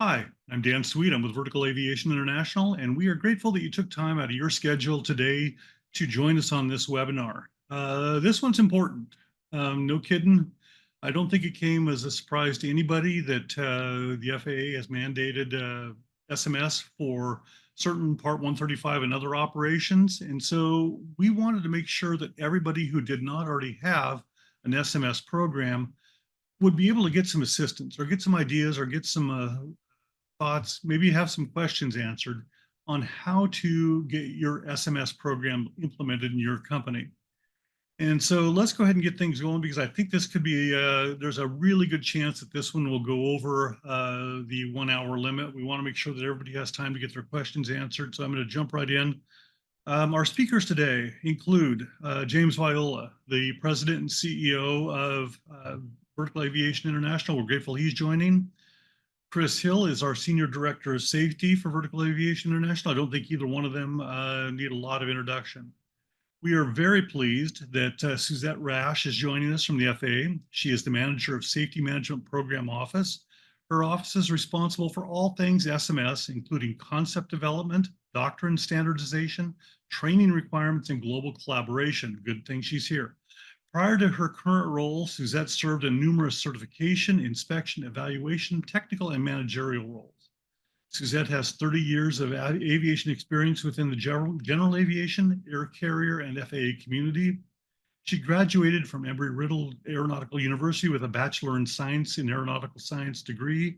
Hi, I'm Dan Sweet. I'm with Vertical Aviation International, and we are grateful that you took time out of your schedule today to join us on this webinar. This one's important. No kidding. I don't think it came as a surprise to anybody that the FAA has mandated SMS for certain Part 135 and other operations. And so we wanted to make sure that everybody who did not already have an SMS program would be able to get some assistance or get some ideas or get some thoughts, maybe have some questions answered on how to get your SMS program implemented in your company. And so let's go ahead and get things going because I think this could be, there's a really good chance that this one will go over the 1 hour limit. We want to make sure that everybody has time to get their questions answered. So I'm going to jump right in. Our speakers today include James Viola, the president and CEO of Vertical Aviation International. We're grateful he's joining. Chris Hill is our Senior Director of Safety for Vertical Aviation International. I don't think either one of them need a lot of introduction. We are very pleased that Suzette Rash is joining us from the FAA. She is the Manager of Safety Management Program Office. Her office is responsible for all things SMS, including concept development, doctrine standardization, training requirements, and global collaboration. Good thing she's here. Prior to her current role, Suzette served in numerous certification, inspection, evaluation, technical, and managerial roles. Suzette has 30 years of aviation experience within the general aviation, air carrier, and FAA community. She graduated from Embry-Riddle Aeronautical University with a Bachelor in Science in Aeronautical Science degree.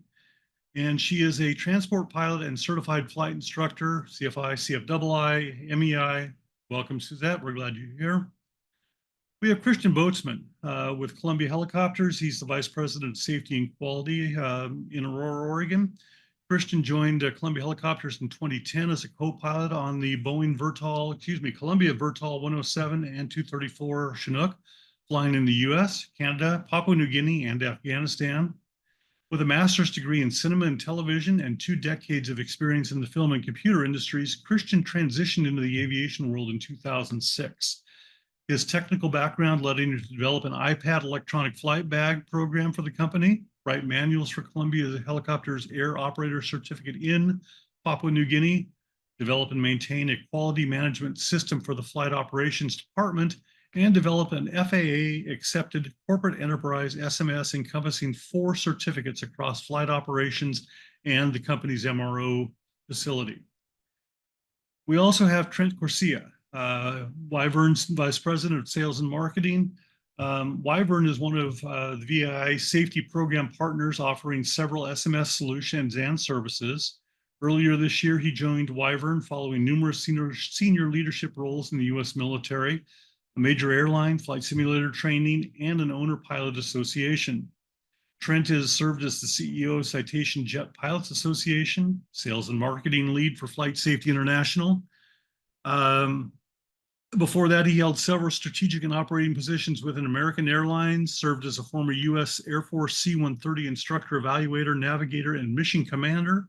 And she is a transport pilot and certified flight instructor, CFI, CFII, MEI. Welcome, Suzette. We're glad you're here. We have Christian Boatsman with Columbia Helicopters. He's the Vice President of Safety and Quality in Aurora, Oregon. Christian joined Columbia Helicopters in 2010 as a co-pilot on the Columbia Vertol 107 and 234 Chinook, flying in the US, Canada, Papua New Guinea, and Afghanistan. With a master's degree in cinema and television and 2 decades of experience in the film and computer industries, Christian transitioned into the aviation world in 2006. His technical background led him to develop an iPad electronic flight bag program for the company, write manuals for Columbia Helicopters Air Operator Certificate in Papua New Guinea, develop and maintain a quality management system for the Flight Operations Department, and develop an FAA-accepted corporate enterprise SMS encompassing 4 certificates across flight operations and the company's MRO facility. We also have Trent Corsia, Wyvern's Vice President of Sales and Marketing. Wyvern is one of the VAI safety program partners offering several SMS solutions and services. Earlier this year, he joined Wyvern following numerous senior leadership roles in the U.S. military, a major airline, flight simulator training, and an owner-pilot association. Trent has served as the CEO of Citation Jet Pilots Association, sales and marketing lead for Flight Safety International. Before that, he held several strategic and operating positions within American Airlines, served as a former U.S. Air Force C-130 instructor, evaluator, navigator, and mission commander.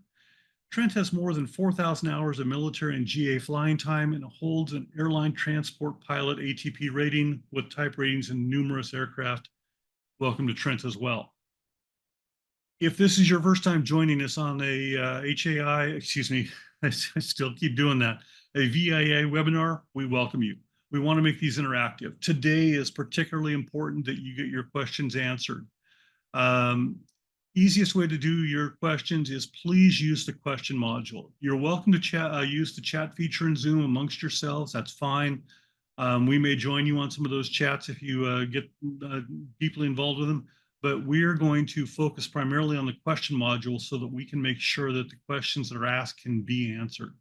Trent has more than 4,000 hours of military and GA flying time and holds an airline transport pilot ATP rating with type ratings in numerous aircraft. Welcome to Trent as well. If this is your first time joining us on a I still keep doing that, a VAI webinar, we welcome you. We want to make these interactive. Today is particularly important that you get your questions answered. Easiest way to do your questions is please use the question module. You're welcome to use the chat feature in Zoom amongst yourselves. That's fine. We may join you on some of those chats if you get deeply involved with them, but we're going to focus primarily on the question module so that we can make sure that the questions that are asked can be answered.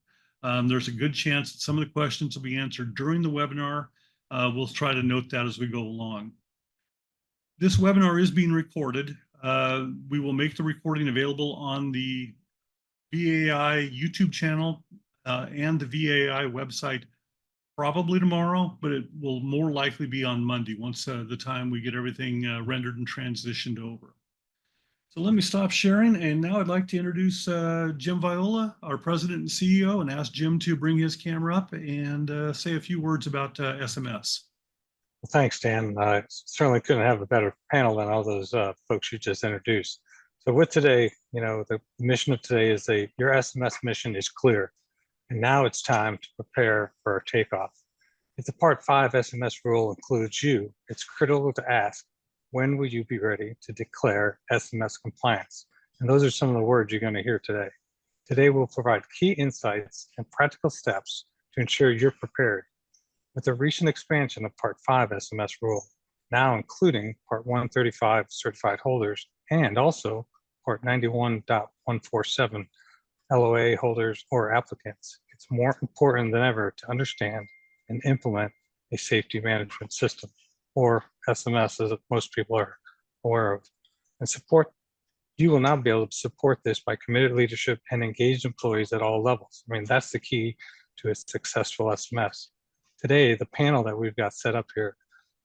There's a good chance that some of the questions will be answered during the webinar. We'll try to note that as we go along. This webinar is being recorded. We will make the recording available on the VAI YouTube channel and the VAI website probably tomorrow, but it will more likely be on Monday once the time we get everything rendered and transitioned over. So let me stop sharing, and now I'd like to introduce Jim Viola, our president and CEO, and ask Jim to bring his camera up and say a few words about SMS. Well, thanks, Dan. I certainly couldn't have a better panel than all those folks you just introduced. So with today, the mission of today is your SMS mission is clear, and now it's time to prepare for takeoff. If the Part 5 SMS rule includes you, it's critical to ask, when will you be ready to declare SMS compliance? And those are some of the words you're going to hear today. Today, we'll provide key insights and practical steps to ensure you're prepared. With the recent expansion of Part 5 SMS rule, now including Part 135 certified holders and also Part 91.147 LOA holders or applicants, it's more important than ever to understand and implement a safety management system, or SMS as most people are aware of. And you will now be able to support this by committed leadership and engaged employees at all levels. I mean, that's the key to a successful SMS. Today, the panel that we've got set up here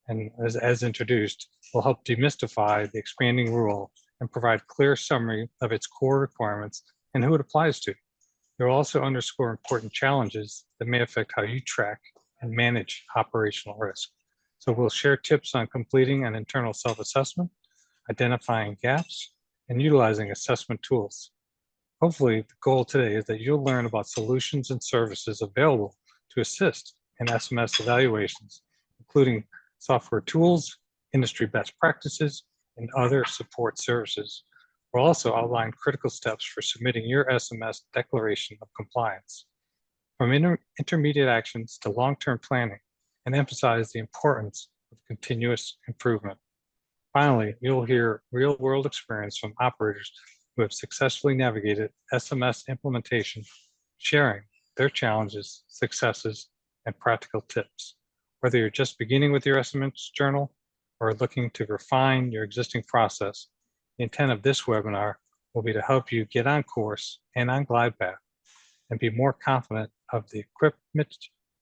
and as introduced will help demystify the expanding rule and provide clear summary of its core requirements and who it applies to. It will also underscore important challenges that may affect how you track and manage operational risk. So we'll share tips on completing an internal self-assessment, identifying gaps, and utilizing assessment tools. Hopefully, the goal today is that you'll learn about solutions and services available to assist in SMS evaluations, including software tools, industry best practices, and other support services. We'll also outline critical steps for submitting your SMS declaration of compliance, from intermediate actions to long-term planning, and emphasize the importance of continuous improvement. Finally, you'll hear real-world experience from operators who have successfully navigated SMS implementation, sharing their challenges, successes, and practical tips. Whether you're just beginning with your SMS journal or looking to refine your existing process, the intent of this webinar will be to help you get on course and on glide path and be more confident of the equipment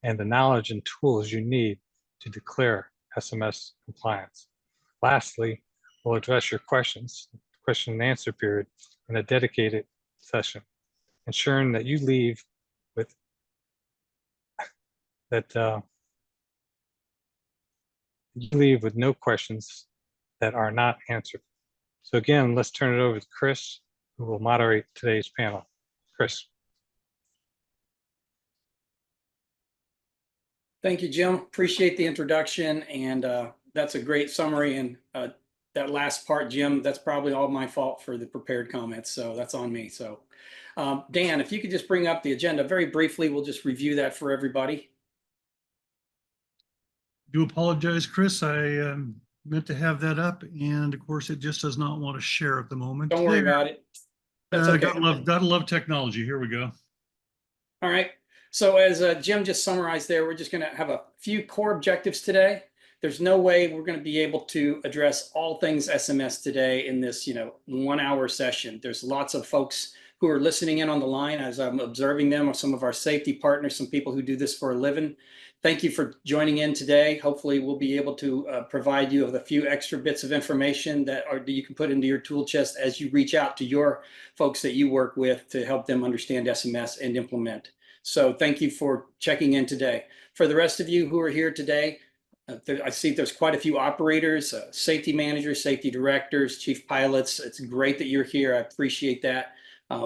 and the knowledge and tools you need to declare SMS compliance. Lastly, we'll address your questions, question and answer period, in a dedicated session, ensuring that you leave with no questions that are not answered. So again, let's turn it over to Chris, who will moderate today's panel. Chris. Thank you, Jim. Appreciate the introduction, and that's a great summary. And that last part, Jim, that's probably all my fault for the prepared comments, so that's on me. So Dan, if you could just bring up the agenda very briefly, we'll just review that for everybody. Do apologize, Chris. I meant to have that up, and of course, it just does not want to share at the moment. Don't worry about it. That's okay. Gotta love technology. Here we go. All right. So as Jim just summarized there, we're just going to have a few core objectives today. There's no way we're going to be able to address all things SMS today in this 1 hour session. There's lots of folks who are listening in on the line as I'm observing them, or some of our safety partners, some people who do this for a living. Thank you for joining in today. Hopefully we'll be able to provide you with a few extra bits of information that you can put into your tool chest as you reach out to your folks that you work with to help them understand SMS and implement. So thank you for checking in today. For the rest of you who are here today, I see there's quite a few operators, safety managers, safety directors, chief pilots. It's great that you're here. I appreciate that.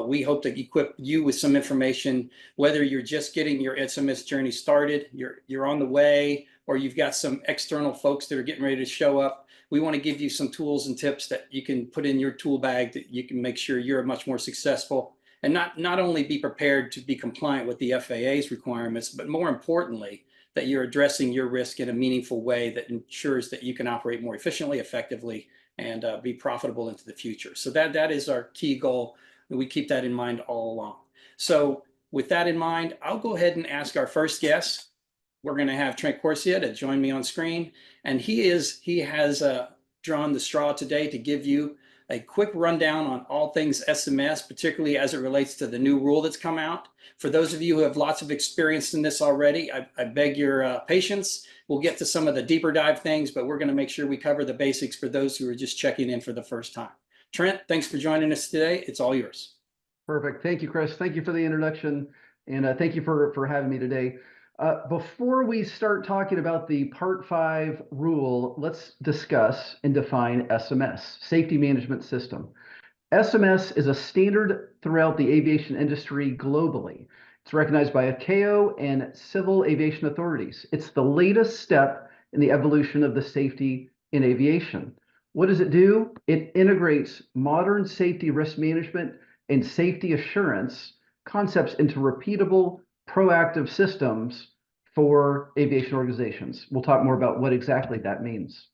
We hope to equip you with some information, whether you're just getting your SMS journey started, you're on the way, or you've got some external folks that are getting ready to show up. We want to give you some tools and tips that you can put in your tool bag that you can make sure you're much more successful and not only be prepared to be compliant with the FAA's requirements, but more importantly, that you're addressing your risk in a meaningful way that ensures that you can operate more efficiently, effectively, and be profitable into the future. So that is our key goal. We keep that in mind all along. So with that in mind, I'll go ahead and ask our first guest. We're going to have Trent Corsia to join me on screen. And he has drawn the straw today to give you a quick rundown on all things SMS, particularly as it relates to the new rule that's come out. For those of you who have lots of experience in this already, I beg your patience. We'll get to some of the deeper dive things, but we're going to make sure we cover the basics for those who are just checking in for the first time. Trent, thanks for joining us today. It's all yours. Perfect. Thank you, Chris. Thank you for the introduction, and thank you for having me today. Before we start talking about the Part 5 rule, let's discuss and define SMS, Safety Management System. SMS is a standard throughout the aviation industry globally. It's recognized by ICAO and civil aviation authorities. It's the latest step in the evolution of the safety in aviation. What does it do? It integrates modern safety risk management and safety assurance concepts into repeatable, proactive systems for aviation organizations. We'll talk more about what exactly that means.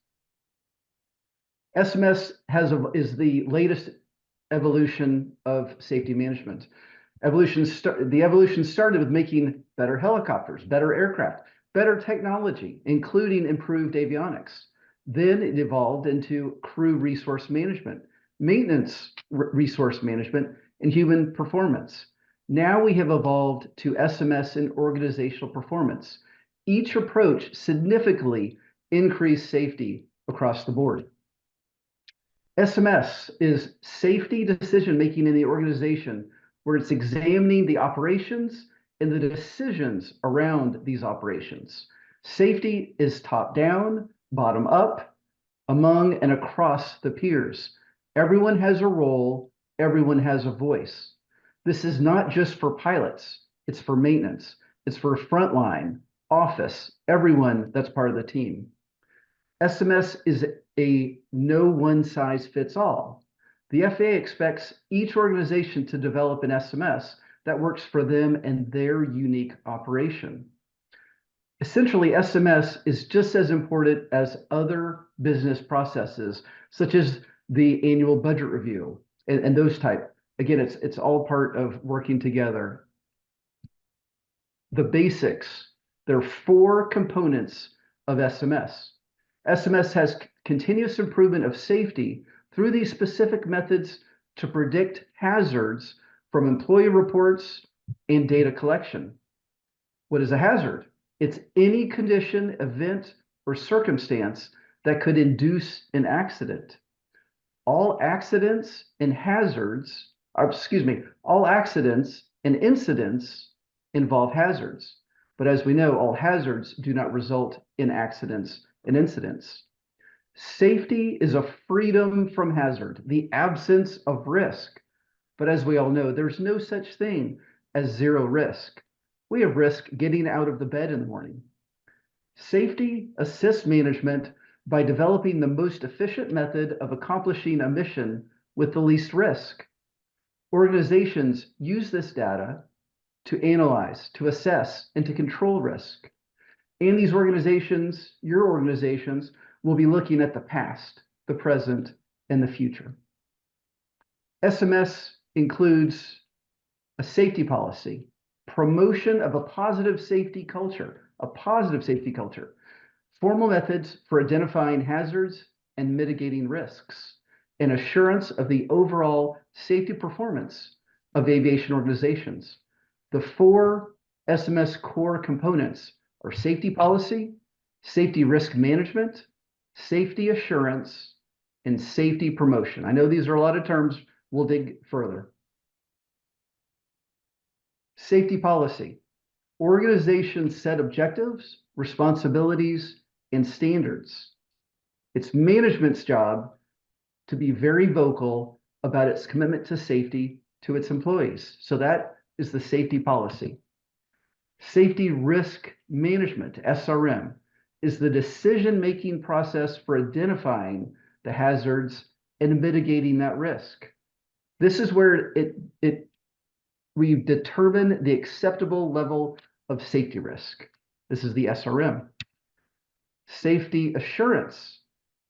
SMS is the latest evolution of safety management. The evolution started with making better helicopters, better aircraft, better technology, including improved avionics. Then it evolved into crew resource management, maintenance resource management, and human performance. Now we have evolved to SMS and organizational performance. Each approach significantly increased safety across the board. SMS is safety decision-making in the organization, where it's examining the operations and the decisions around these operations. Safety is top-down, bottom-up, among and across the peers. Everyone has a role, everyone has a voice. This is not just for pilots, it's for maintenance, it's for frontline, office, everyone that's part of the team. SMS is a no one size fits all. The FAA expects each organization to develop an SMS that works for them and their unique operation. Essentially, SMS is just as important as other business processes, such as the annual budget review and those type. Again, it's all part of working together. The basics, there are 4 components of SMS. SMS has continuous improvement of safety through these specific methods to predict hazards from employee reports and data collection. What is a hazard? It's any condition, event, or circumstance that could induce an accident. All accidents and incidents involve hazards. But as we know, all hazards do not result in accidents and incidents. Safety is a freedom from hazard, the absence of risk. But as we all know, there's no such thing as zero risk. We have risk getting out of the bed in the morning. Safety assists management by developing the most efficient method of accomplishing a mission with the least risk. Organizations use this data to analyze, to assess, and to control risk. And these organizations, your organizations, will be looking at the past, the present, and the future. SMS includes a safety policy, promotion of a positive safety culture, formal methods for identifying hazards and mitigating risks, and assurance of the overall safety performance of aviation organizations. The 4 SMS core components are safety policy, safety risk management, safety assurance, and safety promotion. I know these are a lot of terms. We'll dig further. Safety policy. Organizations set objectives, responsibilities, and standards. It's management's job to be very vocal about its commitment to safety to its employees. So that is the safety policy. Safety risk management, SRM, is the decision-making process for identifying the hazards and mitigating that risk. This is where we determine the acceptable level of safety risk. This is the SRM. Safety assurance.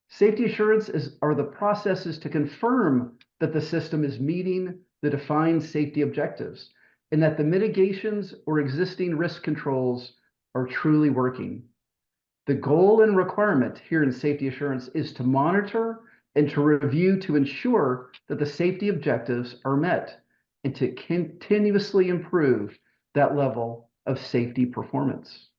Safety assurance are the processes to confirm that the system is meeting the defined safety objectives and that the mitigations or existing risk controls are truly working. The goal and requirement here in safety assurance is to monitor and to review to ensure that the safety objectives are met and to continuously improve that level of safety performance.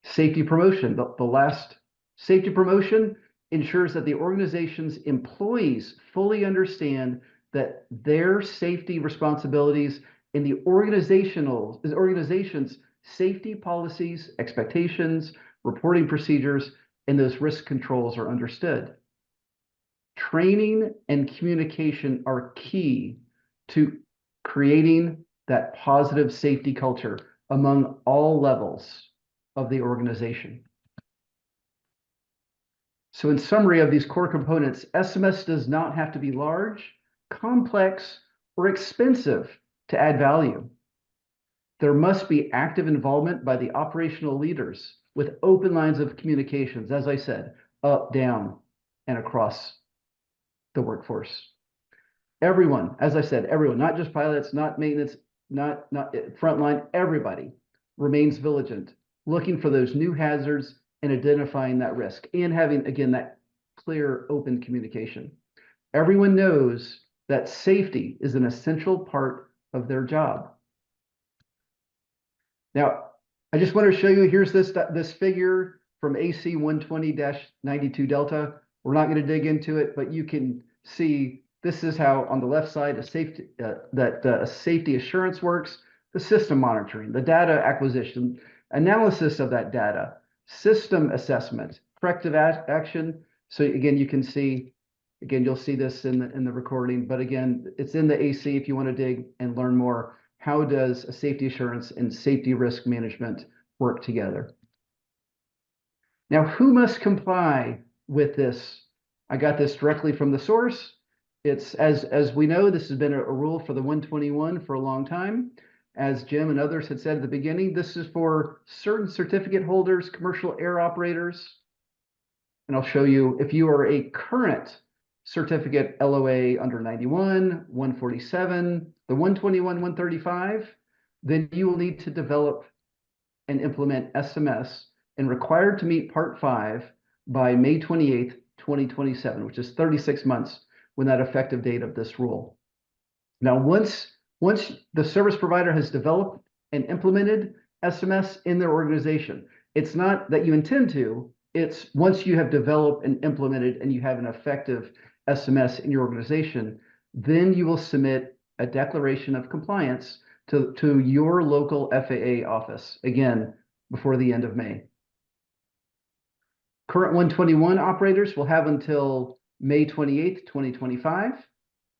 Safety promotion, the last safety promotion ensures that the organization's employees fully understand that their safety responsibilities in the organization's safety policies, expectations, reporting procedures, and those risk controls are understood. Training and communication are key to creating that positive safety culture among all levels of the organization. So in summary of these core components, SMS does not have to be large, complex, or expensive to add value. There must be active involvement by the operational leaders with open lines of communications, as I said, up, down, and across the workforce. Everyone, as I said, everyone, not just pilots, not maintenance, not frontline, everybody remains vigilant, looking for those new hazards and identifying that risk and having, again, that clear, open communication. Everyone knows that safety is an essential part of their job. Now, I just want to show you, here's this figure from AC 120-92 Delta. We're not going to dig into it, but you can see this is how on the left side a safety assurance works, the system monitoring, the data acquisition, analysis of that data, system assessment, corrective action. So again, you can see, again, you'll see this in the recording, but again, it's in the AC if you want to dig and learn more. How does a safety assurance and safety risk management work together? Now, who must comply with this? I got this directly from the source. It's as we know, this has been a rule for the 121 for a long time. As Jim and others had said at the beginning, this is for certain certificate holders, commercial air operators. And I'll show you, if you are a current certificate LOA under 91, 147, the 121, 135, then you will need to develop and implement SMS and required to meet Part 5 by May 28th, 2027, which is 36 months when that effective date of this rule. Now, once the service provider has developed and implemented SMS in their organization, it's not that you intend to, it's once you have developed and implemented and you have an effective SMS in your organization, then you will submit a declaration of compliance to your local FAA office, again, before the end of May. Current 121 operators will have until May 28th, 2025,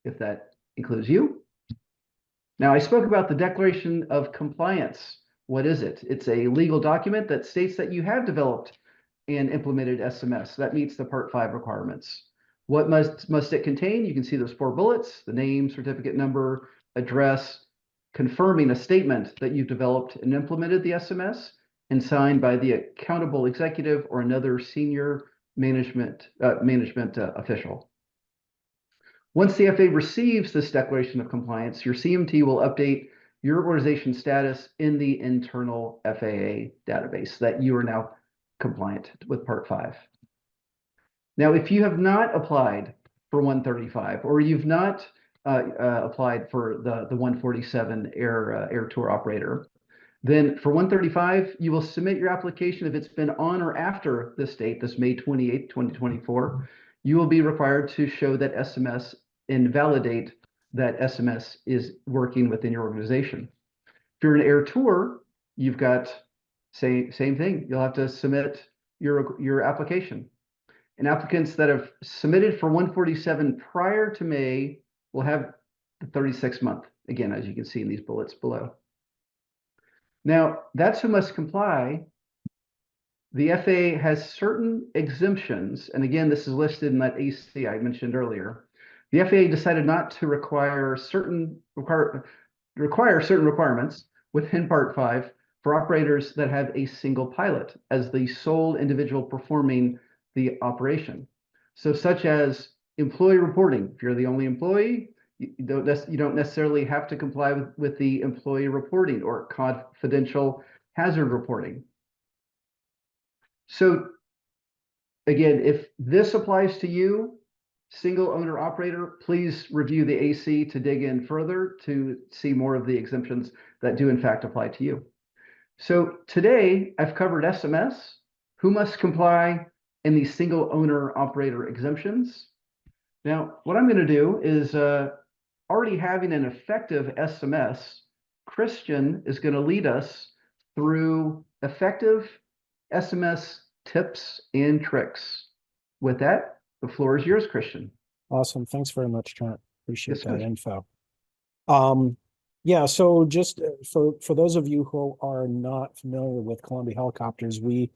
if that includes you. Now, I spoke about the Declaration of Compliance. What is it? It's a legal document that states that you have developed and implemented SMS. That meets the Part 5 requirements. What must it contain? You can see those 4 bullets: the name, certificate number, address, confirming a statement that you've developed and implemented the SMS, and signed by the accountable executive or another senior management official. Once the FAA receives this declaration of compliance, your CMT will update your organization status in the internal FAA database that you are now compliant with Part 5. Now, if you have not applied for 135 or you've not applied for the 147 air tour operator, then for 135, you will submit your application if it's been on or after this date, this May 28th, 2024. You will be required to show that SMS and validate that SMS is working within your organization. If you're an air tour, you've got same thing. You'll have to submit your application. And applicants that have submitted for 147 prior to May will have the 36-month, again, as you can see in these bullets below. Now, that's who must comply. The FAA has certain exemptions, and again, this is listed in that AC I mentioned earlier. The FAA decided not to require certain requirements within Part 5 for operators that have a single pilot as the sole individual performing the operation. So such as employee reporting. If you're the only employee, you don't necessarily have to comply with the employee reporting or confidential hazard reporting. So again, if this applies to you, single owner operator, please review the AC to dig in further to see more of the exemptions that do in fact apply to you. So today I've covered SMS, who must comply, and the single owner operator exemptions. Now, what I'm going to do is already having an effective SMS, Christian is going to lead us through effective SMS tips and tricks. With that, the floor is yours, Christian. Awesome. Thanks very much, Trent. Appreciate Yes, that sir. info. Yeah, so just for those of you who are not familiar with Columbia helicopters, we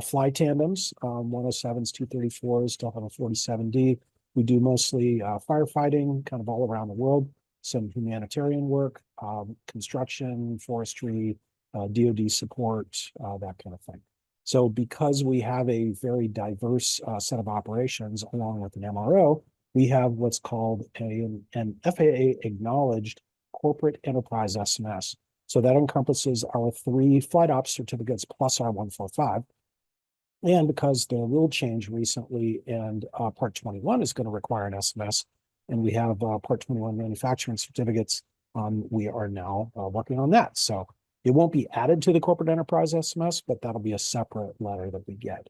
fly tandems, 107s, 234s, still have a 47D. We do mostly firefighting kind of all around the world, some humanitarian work, construction, forestry, DoD support, that kind of thing. So because we have a very diverse set of operations along with an MRO, we have what's called an FAA acknowledged corporate enterprise SMS. So that encompasses our 3 flight ops certificates plus our 145. And because the rule change recently and Part 21 is going to require an SMS, and we have Part 21 manufacturing certificates, we are now working on that. So it won't be added to the corporate enterprise SMS, but that'll be a separate letter that we get.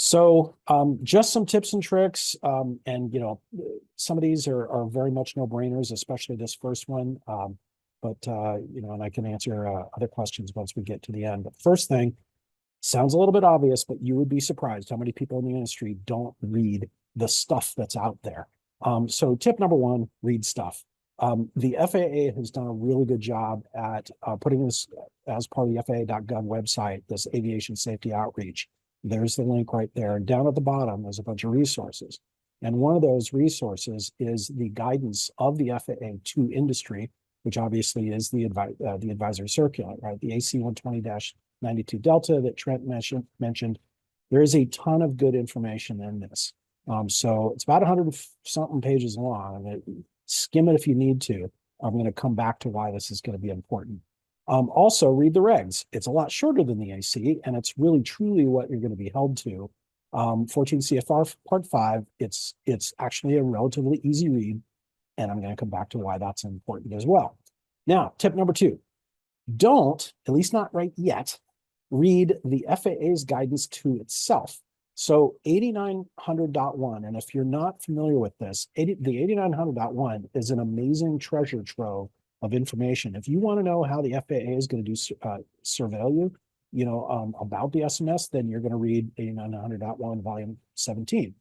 So just some tips and tricks, and some of these are very much no-brainers, especially this first one. And I can answer other questions once we get to the end. But first thing, sounds a little bit obvious, but you would be surprised how many people in the industry don't read the stuff that's out there. So tip number 1, read stuff. The FAA has done a really good job at putting this as part of the FAA.gov website, this aviation safety outreach. There's the link right there. And down at the bottom, there's a bunch of resources. And one of those resources is the guidance of the FAA to industry, which obviously is the advisory circular, right? The AC 120-92 Delta that Trent mentioned. There is a ton of good information in this. So it's about 100 something pages long. And skim it if you need to. I'm going to come back to why this is going to be important. Also, read the regs. It's a lot shorter than the AC, and it's really truly what you're going to be held to. 14 CFR Part 5, it's actually a relatively easy read, and I'm going to come back to why that's important as well. Now, tip number 2, don't, at least not right yet, read the FAA's guidance to itself. So 8900.1, and if you're not familiar with this, the 8900.1 is an amazing treasure trove of information. If you want to know how the FAA is going to do surveil you, about the SMS, then you're going to read 8900.1 volume 17.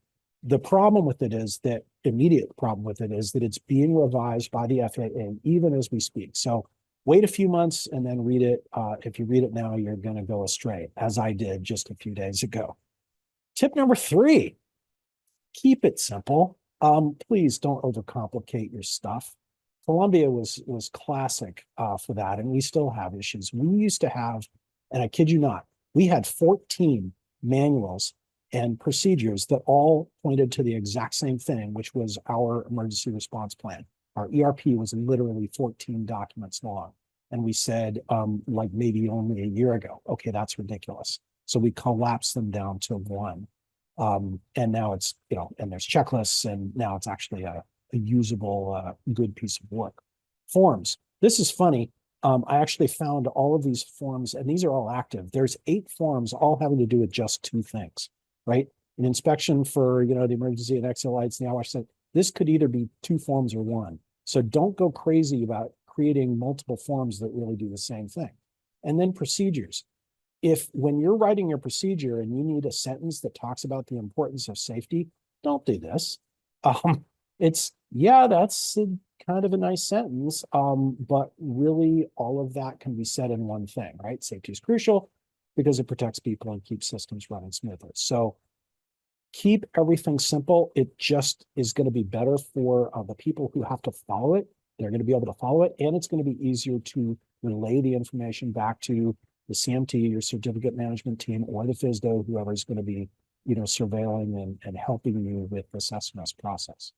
The problem with it is that, immediate problem with it is that it's being revised by the FAA even as we speak. So wait a few months and then read it. If you read it now, you're going to go astray, as I did just a few days ago. Tip number 3, keep it simple. Please don't overcomplicate your stuff. Columbia was classic for that, and we still have issues. We used to have, and I kid you not, we had 14 manuals and procedures that all pointed to the exact same thing, which was our emergency response plan. Our ERP was literally 14 documents long. And we said, like maybe only a year ago, okay, that's ridiculous. So we collapsed them down to 1. And now it's, and there's checklists, and now it's actually a usable, good piece of work. Forms. This is funny. I actually found all of these forms, and these are all active. There's 8 forms, all having to do with just 2 things, right? An inspection for, the emergency and exit lights, and the hours. This could either be 2 forms or 1. So don't go crazy about creating multiple forms that really do the same thing. And then procedures. If when you're writing your procedure and you need a sentence that talks about the importance of safety, don't do this. That's kind of a nice sentence, but really all of that can be said in one thing, right? Safety is crucial because it protects people and keeps systems running smoothly. So keep everything simple. It just is going to be better for the people who have to follow it. They're going to be able to follow it, and it's going to be easier to relay the information back to the CMT, your certificate management team, or the FSDO, whoever is going to be, surveilling and helping you with this SMS process.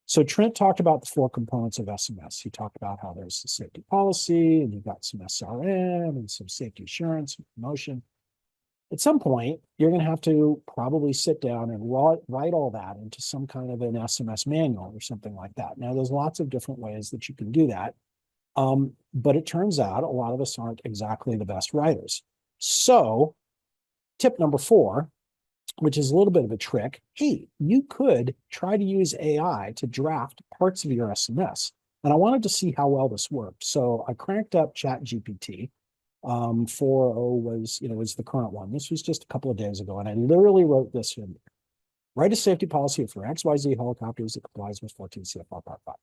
So Trent talked about the 4 components of SMS. He talked about how there's the safety policy, and you've got some SRM and some safety assurance and promotion. At some point, you're going to have to probably sit down and write all that into some kind of an SMS manual or something like that. Now, there's lots of different ways that you can do that. But it turns out a lot of us aren't exactly the best writers. So tip number 4, which is a little bit of a trick. Hey, you could try to use AI to draft parts of your SMS. And I wanted to see how well this worked. So I cranked up ChatGPT. 4.0 was the current one. This was just a couple of days ago. And I literally wrote this in. Write a safety policy for XYZ helicopters that complies with 14 CFR Part 5.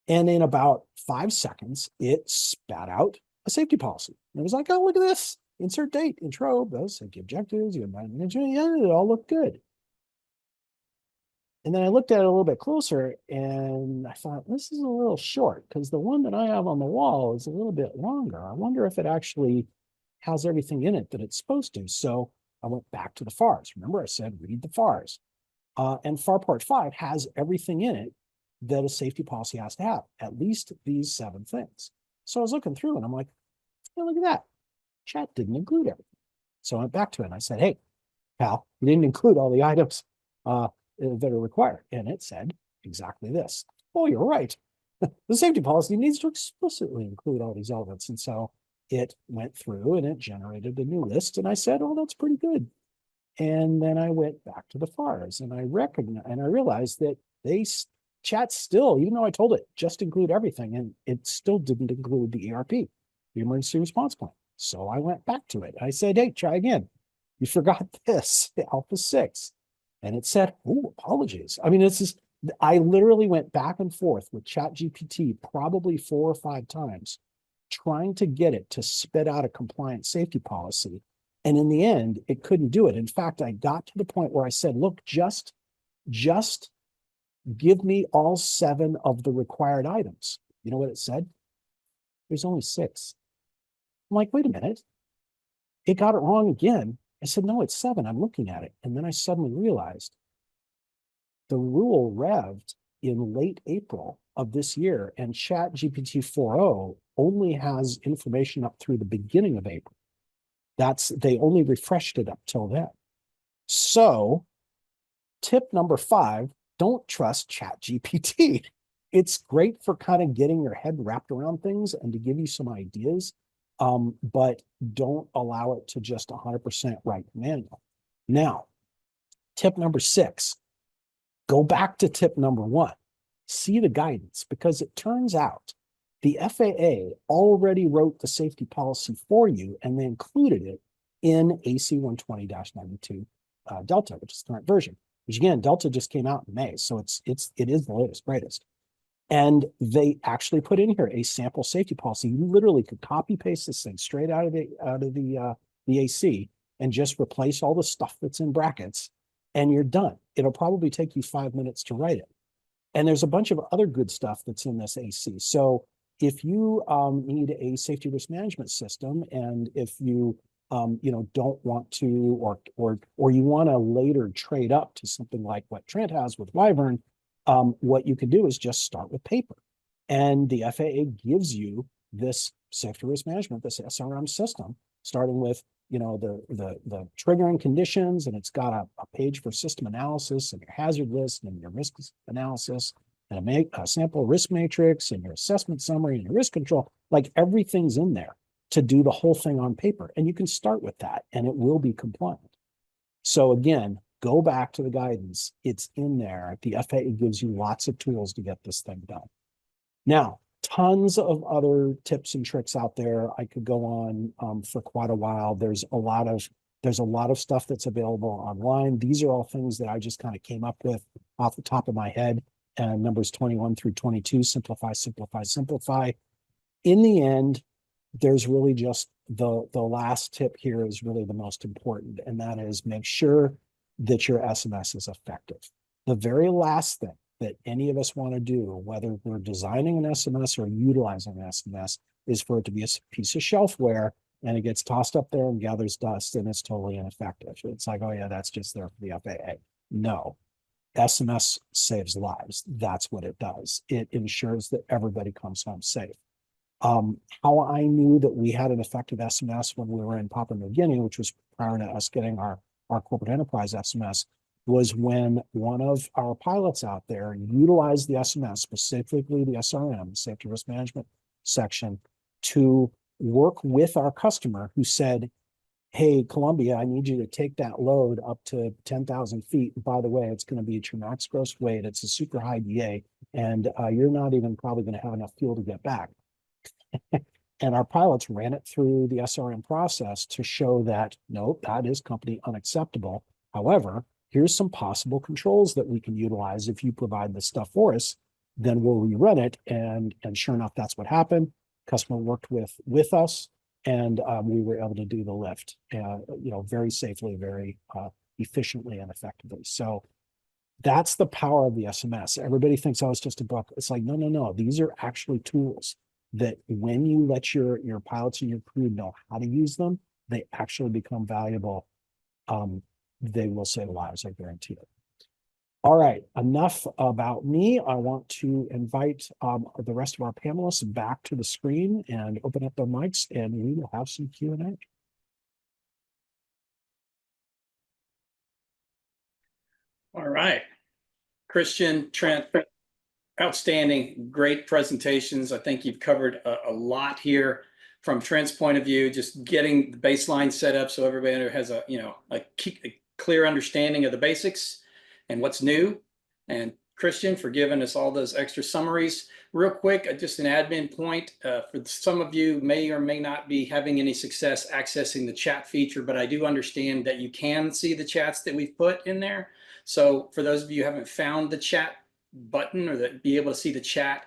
And in about 5 seconds, it spat out a safety policy. And it was like, oh, look at this. Insert date, intro, those safety objectives, yeah, it all looked good. And then I looked at it a little bit closer and I thought, this is a little short because the one that I have on the wall is a little bit longer. I wonder if it actually has everything in it that it's supposed to. So I went back to the FARs. Remember, I said, read the FARs. And FAR Part 5 has everything in it that a safety policy has to have, at least these 7 things. So I was looking through and I'm like, hey, look at that. Chat didn't include everything. So I went back to it and I said, hey, pal, you didn't include all the items that are required. And it said exactly this. Oh, you're right. The safety policy needs to explicitly include all these elements. And so it went through and it generated a new list. And I said, oh, that's pretty good. And then I went back to the FARs and I realized that chat still, even though I told it just include everything, and it still didn't include the ERP, the emergency response plan. So I went back to it. I said, hey, try again. You forgot this, the Alpha 6. And it said, oh, apologies. I mean, I literally went back and forth with ChatGPT probably 4 or 5 times, trying to get it to spit out a compliant safety policy. And in the end, it couldn't do it. In fact, I got to the point where I said, look, just give me all 7 of the required items. You know what it said? There's only 6. I'm like, wait a minute. It got it wrong again. I said, no, it's 7. I'm looking at it. And then I suddenly realized the rule revved in late April of this year, and ChatGPT 4.0 only has information up through the beginning of April. They only refreshed it up till then. So tip number 5, don't trust ChatGPT. It's great for kind of getting your head wrapped around things and to give you some ideas, but don't allow it to just 100% write the manual. Now, tip number 6, go back to tip number 1. See the guidance, because it turns out the FAA already wrote the safety policy for you, and they included it in AC 120-92 Delta, which is the current version. Which again, Delta just came out in May, so it is the latest, greatest. And they actually put in here a sample safety policy. You literally could copy paste this thing straight out of the AC and just replace all the stuff that's in brackets, and you're done. It'll probably take you 5 minutes to write it. And there's a bunch of other good stuff that's in this AC. So if you need a safety risk management system, and if you don't want to, or you want to later trade up to something like what Trent has with Wyvern, what you can do is just start with paper. And the FAA gives you this safety risk management, this SRM system, starting with the triggering conditions, and it's got a page for system analysis and your hazard list and your risk analysis and a sample risk matrix and your assessment summary and your risk control. Like, everything's in there to do the whole thing on paper. And you can start with that and it will be compliant. So again, go back to the guidance. It's in there. The FAA gives you lots of tools to get this thing done. Now, tons of other tips and tricks out there. I could go on for quite a while. There's a lot of stuff that's available online. These are all things that I just kind of came up with off the top of my head. Numbers 21 through 22, simplify, simplify, simplify. In the end, there's really just the last tip here is really the most important, and that is make sure that your SMS is effective. The very last thing that any of us want to do, whether we're designing an SMS or utilizing an SMS, is for it to be a piece of shelfware and it gets tossed up there and gathers dust and it's totally ineffective. It's like, oh yeah, that's just there for the FAA. No, SMS saves lives. That's what it does. It ensures that everybody comes home safe. How I knew that we had an effective SMS when we were in Papua New Guinea, which was prior to us getting our corporate enterprise SMS, was when one of our pilots out there utilized the SMS, specifically the SRM, Safety Risk Management section, to work with our customer who said, hey, Columbia, I need you to take that load up to 10,000 feet. And by the way, it's going to be at your max gross weight. It's a super high DA, and you're not even probably going to have enough fuel to get back. And our pilots ran it through the SRM process to show that, no, that is company unacceptable. However, here's some possible controls that we can utilize. If you provide this stuff for us, then we'll rerun it. And sure enough, that's what happened. Customer worked with us, and we were able to do the lift, very safely, very efficiently and effectively. So that's the power of the SMS. Everybody thinks, oh, it's just a book. It's like, no. These are actually tools that when you let your pilots and your crew know how to use them, they actually become valuable. They will save lives, I guarantee it. All right, enough about me. I want to invite the rest of our panelists back to the screen and open up their mics, and we will have some Q&A. All right. Christian, Trent, outstanding, great presentations. I think you've covered a lot here from Trent's point of view, just getting the baseline set up so everybody has a clear understanding of the basics and what's new. And Christian, for giving us all those extra summaries. Real quick, just an admin point. For some of you may or may not be having any success accessing the chat feature, but I do understand that you can see the chats that we've put in there. So for those of you who haven't found the chat button or that be able to see the chat,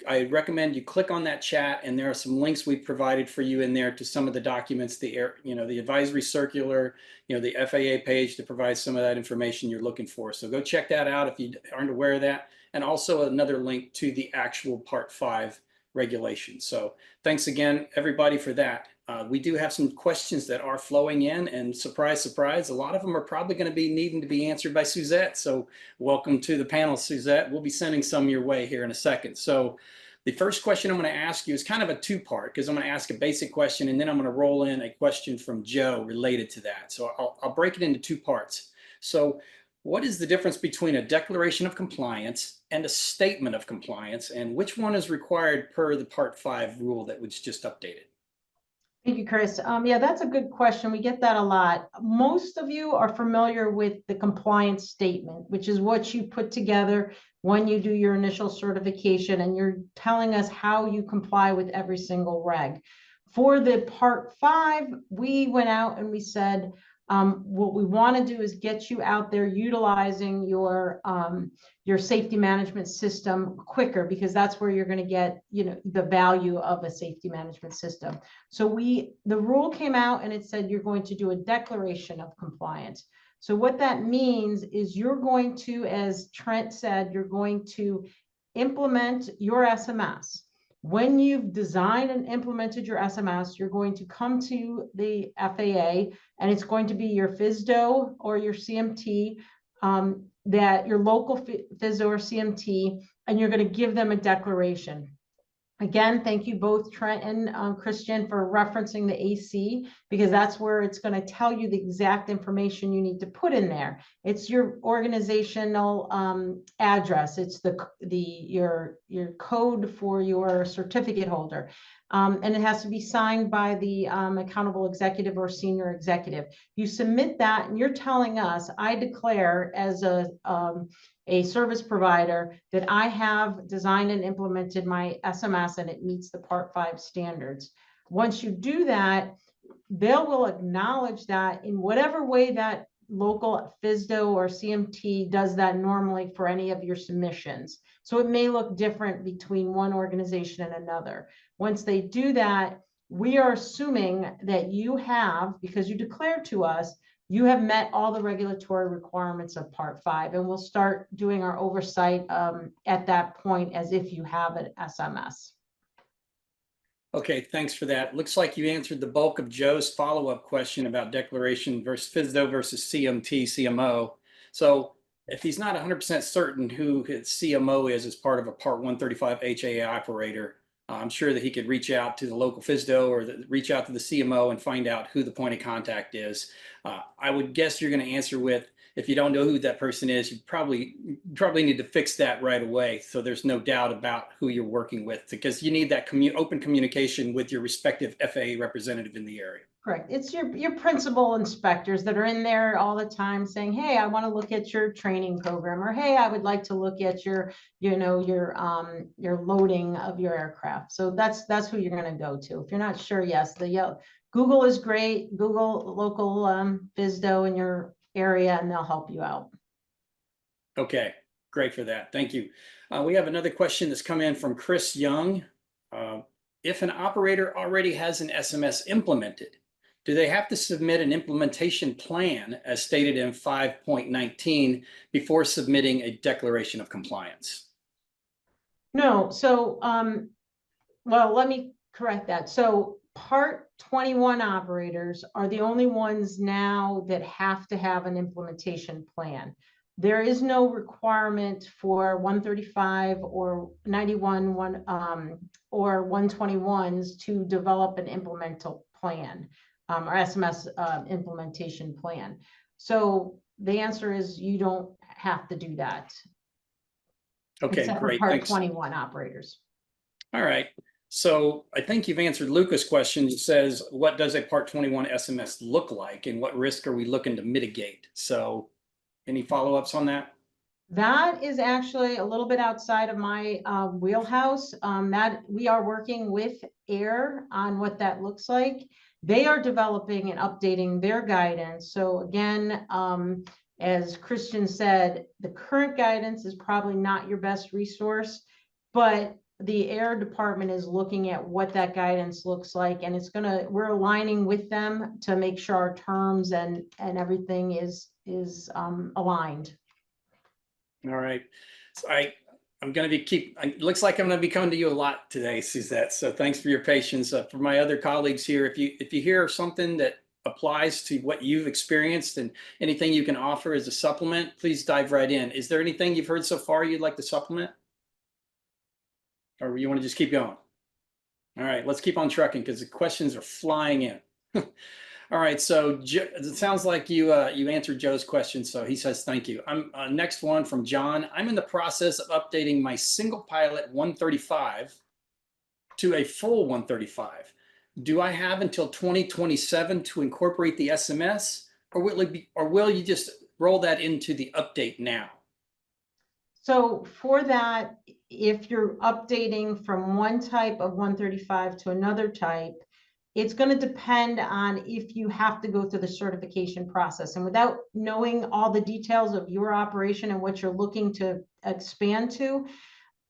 I recommend you click on that chat, and there are some links we've provided for you in there to some of the documents, the advisory circular, the FAA page to provide some of that information you're looking for. So go check that out if you aren't aware of that. And also another link to the actual Part 5 regulations. So thanks again, everybody, for that. We do have some questions that are flowing in, and surprise, surprise, a lot of them are probably going to be needing to be answered by Suzette. So welcome to the panel, Suzette. We'll be sending some your way here in a second. So the first question I'm going to ask you is kind of a two-part, because I'm going to ask a basic question, and then I'm going to roll in a question from Joe related to that. So I'll break it into two parts. So what is the difference between a declaration of compliance and a statement of compliance, and which one is required per the Part 5 rule that was just updated? Thank you, Chris. Yeah, that's a good question. We get that a lot. Most of you are familiar with the compliance statement, which is what you put together when you do your initial certification, and you're telling us how you comply with every single reg. For the Part 5, we went out and we said, what we want to do is get you out there utilizing your safety management system quicker, because that's where you're going to get the value of a safety management system. So the rule came out and it said you're going to do a declaration of compliance. So what that means is you're going to, as Trent said, you're going to implement your SMS. When you've designed and implemented your SMS, you're going to come to the FAA, and it's going to be your FSDO or your CMT, that your local FSDO or CMT, and you're going to give them a declaration. Again, thank you both, Trent and Christian, for referencing the AC, because that's where it's going to tell you the exact information you need to put in there. It's your organizational address. It's your code for your certificate holder. And it has to be signed by the accountable executive or senior executive. You submit that, and you're telling us, I declare as a service provider that I have designed and implemented my SMS and it meets the Part 5 standards. Once you do that, they will acknowledge that in whatever way that local FSDO or CMT does that normally for any of your submissions. So it may look different between one organization and another. Once they do that, we are assuming that you have, because you declared to us, you have met all the regulatory requirements of Part 5, and we'll start doing our oversight at that point as if you have an SMS. Okay, thanks for that. Looks like you answered the bulk of Joe's follow-up question about declaration versus FSDO versus CMT, CMO. So if he's not 100% certain who his CMO is as part of a Part 135 HAA operator, I'm sure that he could reach out to the local FSDO or reach out to the CMO and find out who the point of contact is. I would guess you're going to answer with, if you don't know who that person is, you probably need to fix that right away, so there's no doubt about who you're working with, because you need that open communication with your respective FAA representative in the area. Correct. It's your principal inspectors that are in there all the time saying, hey, I want to look at your training program, or hey, I would like to look at your loading of your aircraft. So that's who you're going to go to. If you're not sure, yes, Google is great. Google local FSDO and your area and they'll help you out. Okay, great for that. Thank you. We have another question that's come in from Chris Young. If an operator already has an SMS implemented, do they have to submit an implementation plan as stated in 5.19 before submitting a declaration of compliance? No, so, well, let me correct that. So Part 21 operators are the only ones now that have to have an implementation plan. There is no requirement for 135 or 91 or 121s to develop an implemental plan or SMS implementation plan. So the answer is you don't have to do that. Okay, Except for great. Part Thanks. 21 operators. All right. So I think you've answered Luca's question. It says, what does a Part 21 SMS look like and what risk are we looking to mitigate? So any follow-ups on that? That is actually a little bit outside of my wheelhouse. That we are working with AIR on what that looks like. They are developing and updating their guidance. So again, as Christian said, the current guidance is probably not your best resource, but the AIR department is looking at what that guidance looks like, and we're aligning with them to make sure our terms and everything is aligned. All right. So I'm going to it looks like I'm going to be coming to you a lot today, Suzette. So thanks for your patience. For my other colleagues here, if you hear something that applies to what you've experienced and anything you can offer as a supplement, please dive right in. Is there anything you've heard so far you'd like to supplement? Or you want to just keep going? All right, let's keep on trucking because the questions are flying in. All right, so it sounds like you answered Joe's question, so he says thank you. Next one from John. I'm in the process of updating my single pilot 135 to a full 135. Do I have until 2027 to incorporate the SMS, or will you just roll that into the update now? So for that, if you're updating from one type of 135 to another type, it's going to depend on if you have to go through the certification process. And without knowing all the details of your operation and what you're looking to expand to,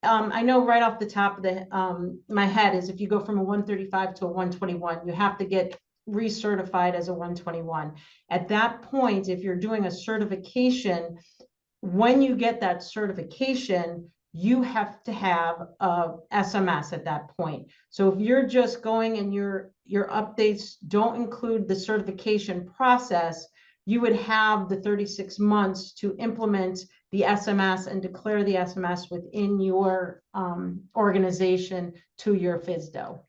I know right off the top of my head is if you go from a 135 to a 121, you have to get recertified as a 121. At that point, if you're doing a certification, when you get that certification, you have to have a SMS at that point. So if you're just going and your updates don't include the certification process, you would have the 36 months to implement the SMS and declare the SMS within your organization to your FSDO.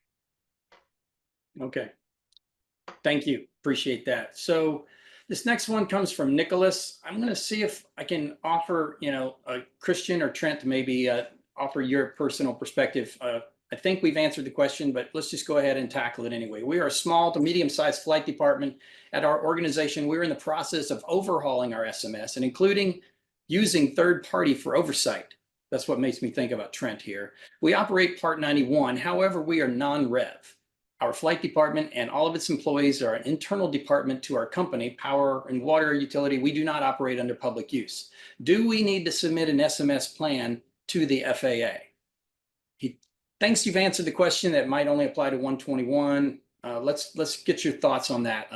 Okay. Thank you. Appreciate that. So this next one comes from Nicholas. I'm going to see if I can offer, Christian or Trent to maybe offer your personal perspective. I think we've answered the question, but let's just go ahead and tackle it anyway. We are a small to medium-sized flight department at our organization. We're in the process of overhauling our SMS and including using third party for oversight. That's what makes me think about Trent here. We operate Part 91. However, we are non-rev. Our flight department and all of its employees are an internal department to our company, power and water utility. We do not operate under public use. Do we need to submit an SMS plan to the FAA? He thinks you've answered the question that might only apply to 121. Let's get your thoughts on that.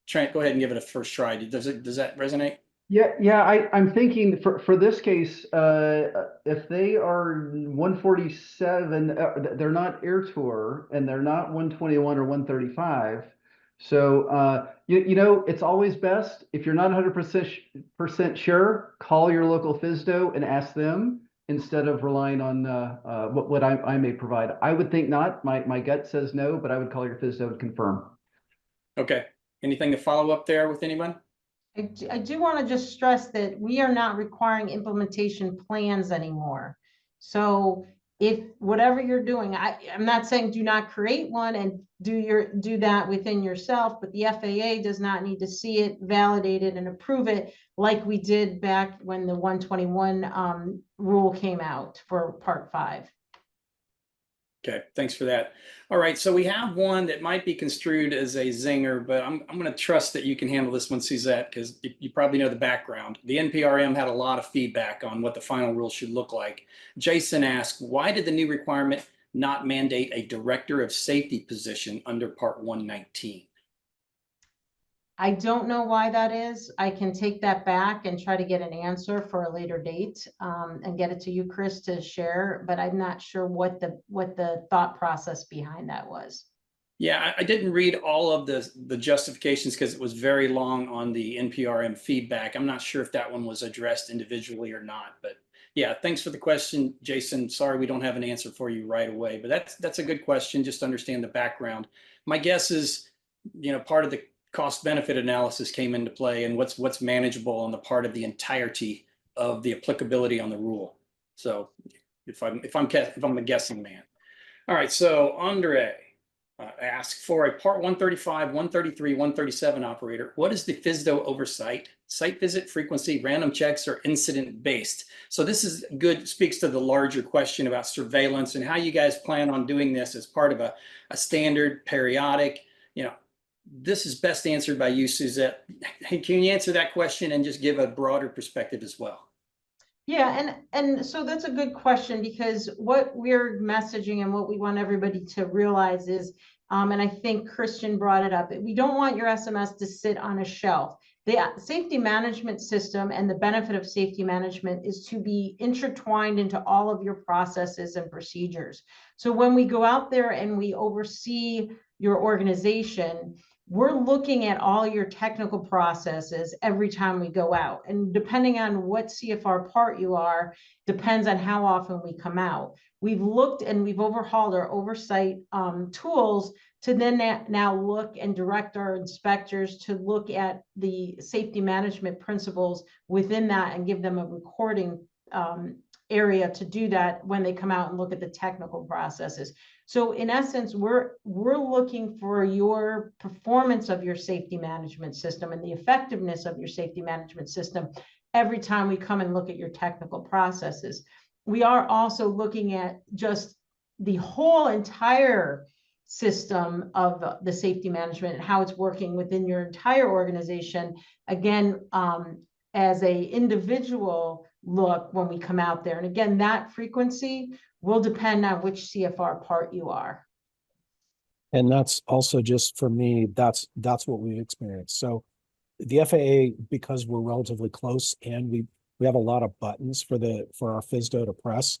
Trent, go ahead and give it a first try. Does that resonate? Yeah. I'm thinking for this case, if they are 147, they're not Air Tour and they're not 121 or 135. So it's always best if you're not 100% sure, call your local FSDO and ask them instead of relying on what I may provide. I would think not. My gut says no, but I would call your FSDO to confirm. Okay. Anything to follow up there with anyone? I do want to just stress that we are not requiring implementation plans anymore. So if whatever you're doing, I'm not saying do not create one and do that within yourself, but the FAA does not need to see it, validate it, and approve it like we did back when the 121 rule came out for Part 5. Okay, thanks for that. All right, so we have one that might be construed as a zinger, but I'm going to trust that you can handle this one, Suzette, because you probably know the background. The NPRM had a lot of feedback on what the final rule should look like. Jason asked, why did the new requirement not mandate a director of safety position under Part 119? I don't know why that is. I can take that back and try to get an answer for a later date, and get it to you, Chris, to share, but I'm not sure what the thought process behind that was. Yeah, I didn't read all of the justifications because it was very long on the NPRM feedback. I'm not sure if that one was addressed individually or not, but yeah, thanks for the question, Jason. Sorry we don't have an answer for you right away, but that's a good question, just to understand the background. My guess is, part of the cost benefit analysis came into play and what's manageable on the part of the entirety of the applicability on the rule. So if I'm a guessing man. All right, so Andre asked for a Part 135, 133, 137 operator. What is the FSDO oversight? Site visit frequency, random checks, or incident based? So this is good, speaks to the larger question about surveillance and how you guys plan on doing this as part of a standard periodic. This is best answered by you, Suzette. Can you answer that question and just give a broader perspective as well? Yeah, and so that's a good question, because what we're messaging and what we want everybody to realize is, and I think Christian brought it up, we don't want your SMS to sit on a shelf. The safety management system and the benefit of safety management is to be intertwined into all of your processes and procedures. So when we go out there and we oversee your organization, we're looking at all your technical processes every time we go out. And depending on what CFR part you are, depends on how often we come out. We've looked and we've overhauled our oversight tools to then now look and direct our inspectors to look at the safety management principles within that and give them a recording area to do that when they come out and look at the technical processes. So in essence, we're looking for your performance of your safety management system and the effectiveness of your safety management system every time we come and look at your technical processes. We are also looking at just the whole entire system of the safety management and how it's working within your entire organization. Again, as a individual look when we come out there. And again, that frequency will depend on which CFR part you are. And that's also just for me, that's what we've experienced. So the FAA, because we're relatively close and we have a lot of buttons for our FSDO to press,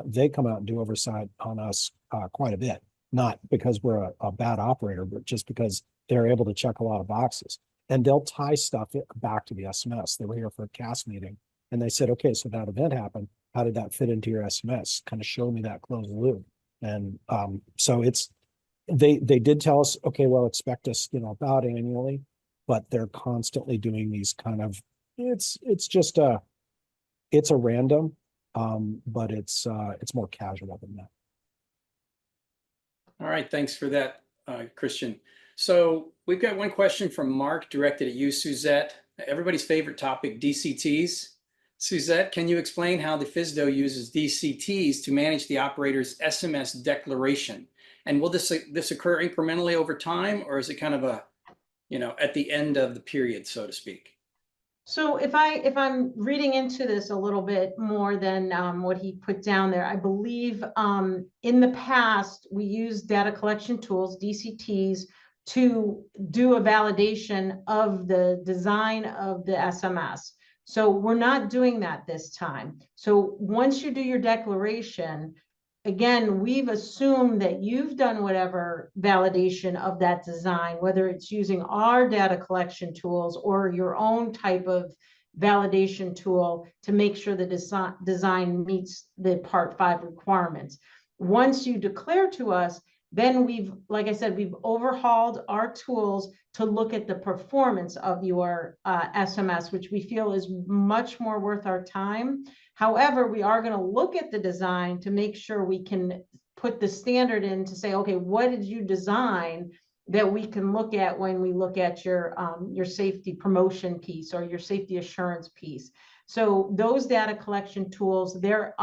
they come out and do oversight on us quite a bit, not because we're a bad operator, but just because they're able to check a lot of boxes. And they'll tie stuff back to the SMS. They were here for a CAS meeting and they said, okay, so that event happened. How did that fit into your SMS? Kind of show me that closed loop. And so they did tell us, okay, well, expect us, about annually, but they're constantly doing these kind of, it's a random, but it's more casual than that. All right, thanks for that, Christian. So we've got one question from Mark directed at you, Suzette. Everybody's favorite topic, DCTs. Suzette, can you explain how the FSDO uses DCTs to manage the operator's SMS declaration? And will this occur incrementally over time, or is it kind of a, at the end of the period, so to speak? So if I'm reading into this a little bit more than what he put down there, I believe in the past we used data collection tools, DCTs, to do a validation of the design of the SMS. So we're not doing that this time. So once you do your declaration, again, we've assumed that you've done whatever validation of that design, whether it's using our data collection tools or your own type of validation tool to make sure the design meets the Part 5 requirements. Once you declare to us, then like I said, we've overhauled our tools to look at the performance of your SMS, which we feel is much more worth our time. However, we are going to look at the design to make sure we can put the standard in to say, okay, what did you design that we can look at when we look at your safety promotion piece or your safety assurance piece. So those data collection tools, they're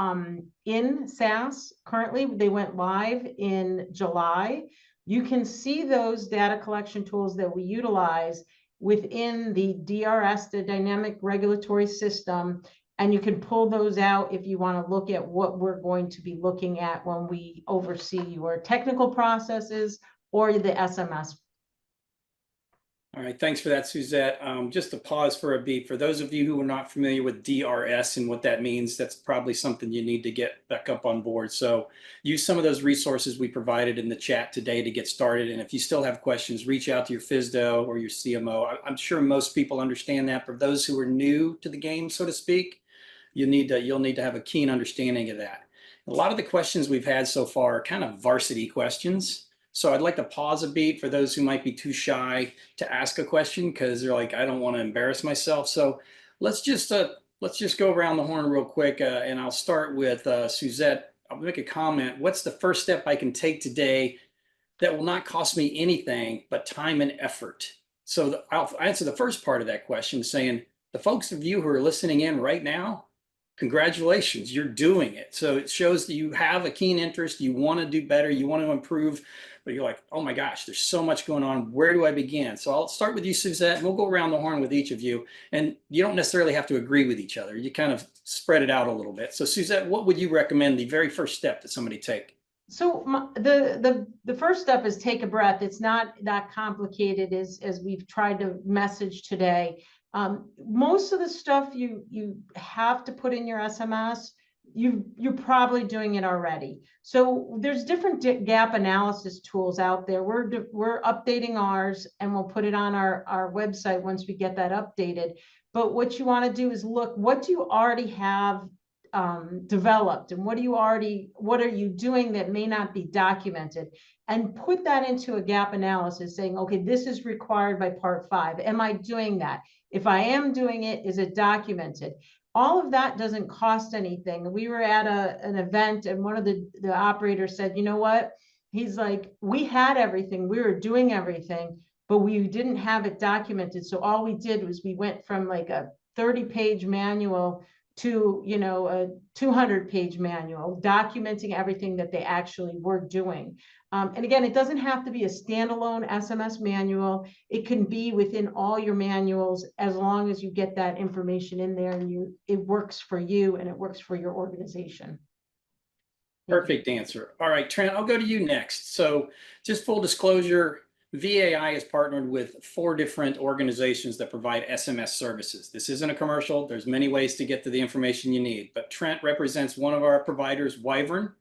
in SaaS currently. They went live in July. You can see those data collection tools that we utilize within the DRS, the Dynamic Regulatory System, and you can pull those out if you want to look at what we're going to be looking at when we oversee your technical processes or the SMS. All right, thanks for that, Suzette. Just to pause for a beat, for those of you who are not familiar with DRS and what that means, that's probably something you need to get back up on board. So use some of those resources we provided in the chat today to get started. And if you still have questions, reach out to your FSDO or your CMO. I'm sure most people understand that. For those who are new to the game, so to speak, you'll need to have a keen understanding of that. A lot of the questions we've had so far are kind of varsity questions. So I'd like to pause a beat for those who might be too shy to ask a question because they're like, I don't want to embarrass myself. So let's just go around the horn real quick, and I'll start with Suzette. I'll make a comment. What's the first step I can take today that will not cost me anything but time and effort? So I'll answer the first part of that question saying, the folks of you who are listening in right now, congratulations, you're doing it. So it shows that you have a keen interest, you want to do better, you want to improve, but you're like, oh my gosh, there's so much going on. Where do I begin? So I'll start with you, Suzette, and we'll go around the horn with each of you. And you don't necessarily have to agree with each other. You kind of spread it out a little bit. So Suzette, what would you recommend the very first step that somebody take? So the first step is take a breath. It's not that complicated as we've tried to message today. Most of the stuff you have to put in your SMS, you're probably doing it already. So there's different gap analysis tools out there. We're updating ours, and we'll put it on our website once we get that updated. But what you want to do is look, what do you already have developed, and what are you doing that may not be documented, and put that into a gap analysis saying, okay, this is required by part 5. Am I doing that? If I am doing it, is it documented? All of that doesn't cost anything. We were at an event, and one of the operators said, you know what? He's like, we had everything, we were doing everything, but we didn't have it documented. So all we did was we went from like a 30-page manual to, you know, a 200-page manual documenting everything that they actually were doing. And again, it doesn't have to be a standalone SMS manual. It can be within all your manuals as long as you get that information in there and it works for you and it works for your organization. Perfect answer. All right, Trent, I'll go to you next. So just full disclosure, VAI is partnered with 4 different organizations that provide SMS services. This isn't a commercial. There's many ways to get to the information you need, but Trent represents one of our providers, Wyvern,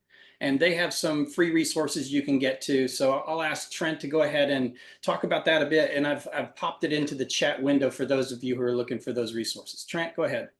and they have some free resources you can get to. So I'll ask Trent to go ahead and talk about that a bit, and I've popped it into the chat window for those of you who are looking for those resources. Trent, go ahead.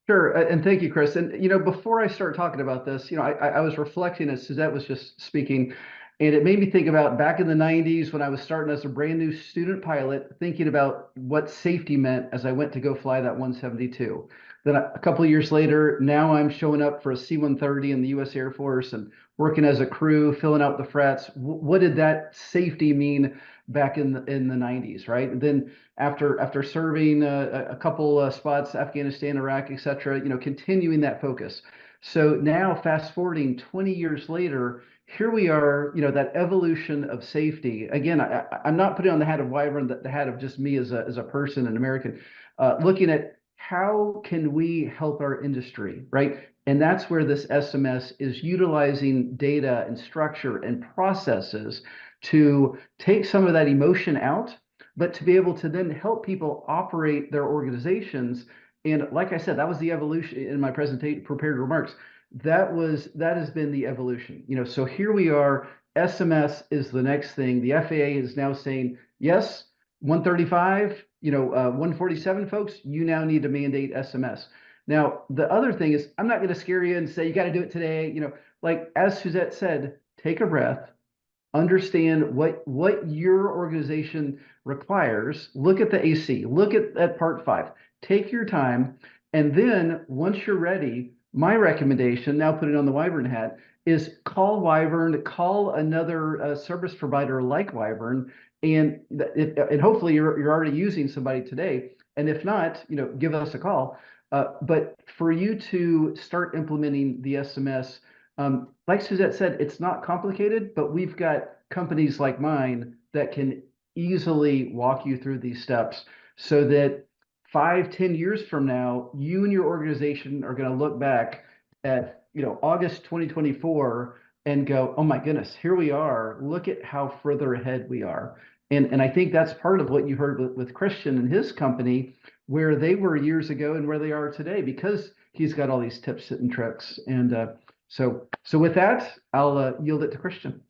Sure, and thank you, Chris. And before I start talking about this, I was reflecting as Suzette was just speaking, and it made me think about back in the 90s when I was starting as a brand new student pilot, thinking about what safety meant as I went to go fly that 172. Then a couple of years later, now I'm showing up for a C-130 in the U.S. Air Force and working as a crew, filling out the frets. What did that safety mean back in the 90s, right? And then after serving a couple spots, Afghanistan, Iraq, et cetera, continuing that focus. So now fast forwarding 20 years later, here we are, that evolution of safety. Again, I'm not putting on the hat of Wyvern, the hat of just me as a person, an American, looking at how can we help our industry, right? And that's where this SMS is utilizing data and structure and processes to take some of that emotion out, but to be able to then help people operate their organizations. And like I said, that was the evolution in my presentation, prepared remarks. That has been the evolution. So here we are. SMS is the next thing. The FAA is now saying, yes, 135, 147 folks, you now need to mandate SMS. Now, the other thing is, I'm not going to scare you and say, you got to do it today. Like as Suzette said, take a breath, understand what your organization requires, look at the AC, look at part 5, take your time. And then once you're ready, my recommendation, now put it on the Wyvern hat, is call Wyvern, call another service provider like Wyvern, and hopefully you're already using somebody today. And if not, give us a call. But for you to start implementing the SMS, like Suzette said, it's not complicated, but we've got companies like mine that can easily walk you through these steps so that 5, 10 years from now, you and your organization are going to look back at, August 2024 and go, oh my goodness, here we are. Look at how further ahead we are. And I think that's part of what you heard with Christian and his company, where they were years ago and where they are today, because he's got all these tips and tricks. And so with that, I'll yield it to Christian.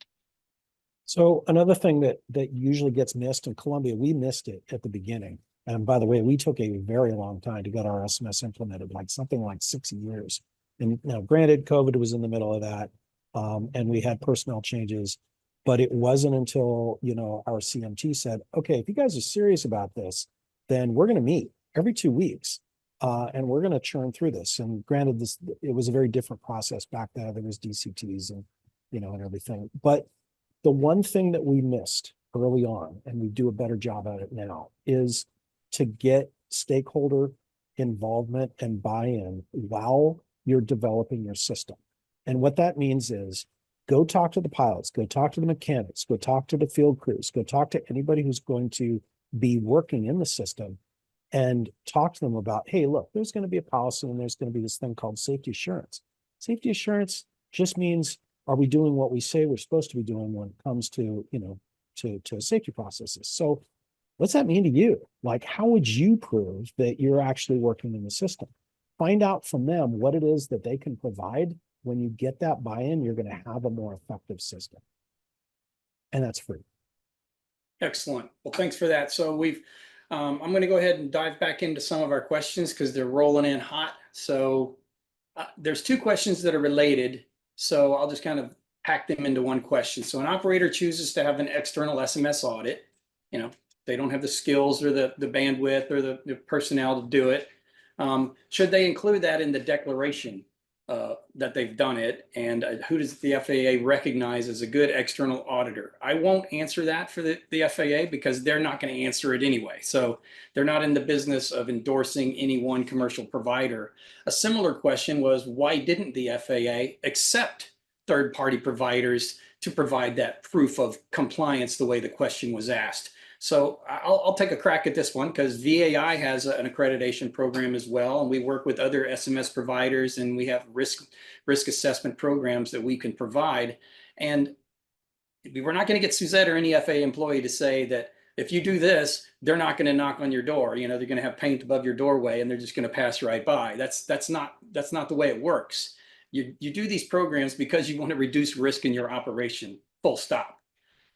So another thing that usually gets missed in Columbia, we missed it at the beginning. And by the way, we took a very long time to get our SMS implemented, like something like 6 years. And now, granted, COVID was in the middle of that, and we had personnel changes. But it wasn't until, our CMT said, okay, if you guys are serious about this, then we're going to meet every 2 weeks, and we're going to churn through this. And granted, it was a very different process back then. There was DCTs and, and everything. But the one thing that we missed early on, and we do a better job at it now, is to get stakeholder involvement and buy-in while you're developing your system. And what that means is, go talk to the pilots, go talk to the mechanics, go talk to the field crews, go talk to anybody who's going to be working in the system, and talk to them about, hey, look, there's going to be a policy and there's going to be this thing called safety assurance. Safety assurance just means, are we doing what we say we're supposed to be doing when it comes to, to safety processes? So what's that mean to you? Like, how would you prove that you're actually working in the system? Find out from them what it is that they can provide. When you get that buy-in, you're going to have a more effective system. And that's free. Excellent. Well, thanks for that. So I'm going to go ahead and dive back into some of our questions because they're rolling in hot. So there's 2 questions that are related. So I'll just kind of pack them into one question. So an operator chooses to have an external SMS audit. They don't have the skills or the bandwidth or the personnel to do it. Should they include that in the declaration that they've done it? And who does the FAA recognize as a good external auditor? I won't answer that for the FAA because they're not going to answer it anyway. So they're not in the business of endorsing any one commercial provider. A similar question was, why didn't the FAA accept third-party providers to provide that proof of compliance the way the question was asked? So I'll take a crack at this one because VAI has an accreditation program as well, and we work with other SMS providers, and we have risk assessment programs that we can provide. And we're not going to get Suzette or any FAA employee to say that if you do this, they're not going to knock on your door. They're going to have paint above your doorway, and they're just going to pass right by. That's not the way it works. You do these programs because you want to reduce risk in your operation. Full stop.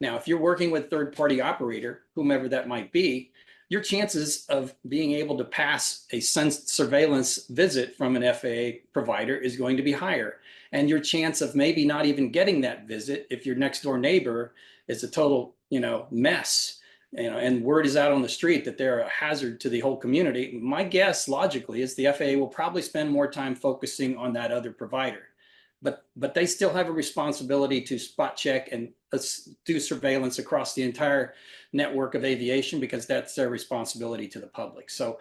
Now, if you're working with a third-party operator, whomever that might be, your chances of being able to pass a surveillance visit from an FAA provider is going to be higher. And your chance of maybe not even getting that visit if your next door neighbor is a total, mess, and word is out on the street that they're a hazard to the whole community, my guess logically is the FAA will probably spend more time focusing on that other provider. But they still have a responsibility to spot check and do surveillance across the entire network of aviation because that's their responsibility to the public. So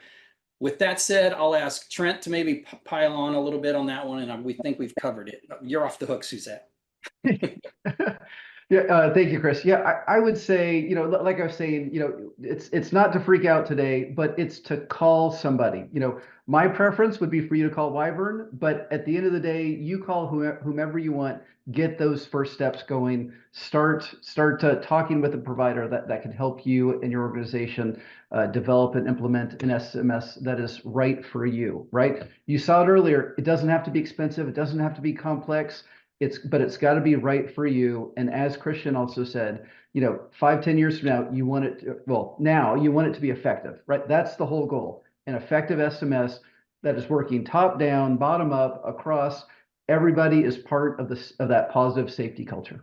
with that said, I'll ask Trent to maybe pile on a little bit on that one, and we think we've covered it. You're off the hook, Suzette. Yeah, thank you, Chris. Yeah, I would say, like I was saying, it's not to freak out today, but it's to call somebody. My preference would be for you to call Wyvern, but at the end of the day, you call whomever you want, get those first steps going, start talking with a provider that can help you and your organization develop and implement an SMS that is right for you, right? You saw it earlier. It doesn't have to be expensive. It doesn't have to be complex. But it's got to be right for you. And as Christian also said, 5-10 years from now, you want it to be effective, right? That's the whole goal. An effective SMS that is working top down, bottom up, across. Everybody is part of that positive safety culture.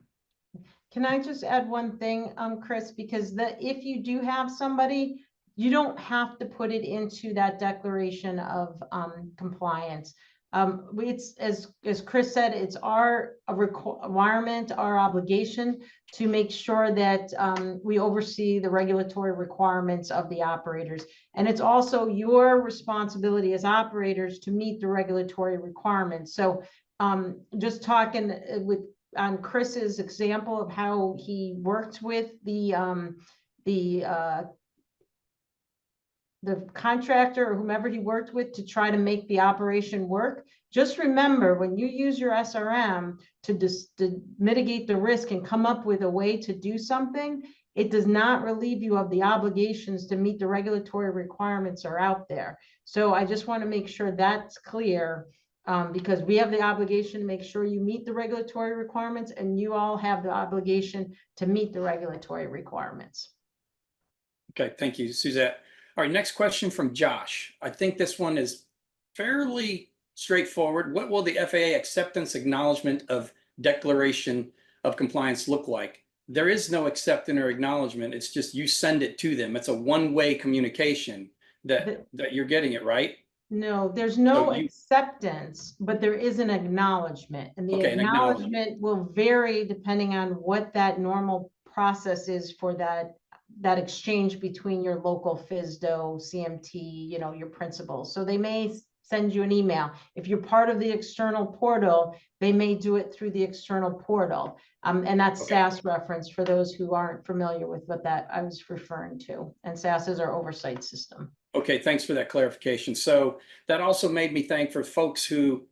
Can I just add one thing, Chris, because if you do have somebody, you don't have to put it into that declaration of compliance. It's, as Chris said, it's our requirement, our obligation to make sure that we oversee the regulatory requirements of the operators. And it's also your responsibility as operators to meet the regulatory requirements. So just talking on Chris's example of how he worked with the contractor or whomever he worked with to try to make the operation work. Just remember, when you use your SRM to mitigate the risk and come up with a way to do something, it does not relieve you of the obligations to meet the regulatory requirements are out there. So I just want to make sure that's clear, because we have the obligation to make sure you meet the regulatory requirements, and you all have the obligation to meet the regulatory requirements. Okay, thank you, Suzette. All right, next question from Josh. I think this one is fairly straightforward. What will the FAA acceptance acknowledgement of declaration of compliance look like? There is no acceptance or acknowledgement. It's just you send it to them. It's a one-way communication that you're getting it, right? No, there's no So acceptance, but there is an acknowledgement. And the Okay, an acknowledgement. acknowledgement will vary depending on what that normal process is for that exchange between your local FSDO, CMT, you know, your principal. So they may send you an email. If you're part of the external portal, they may do it through the external portal. And that's Okay. SAS reference for those who aren't familiar with what that I was referring to. And SAS is our oversight system. Okay, thanks for that clarification. So that also made me think for folks who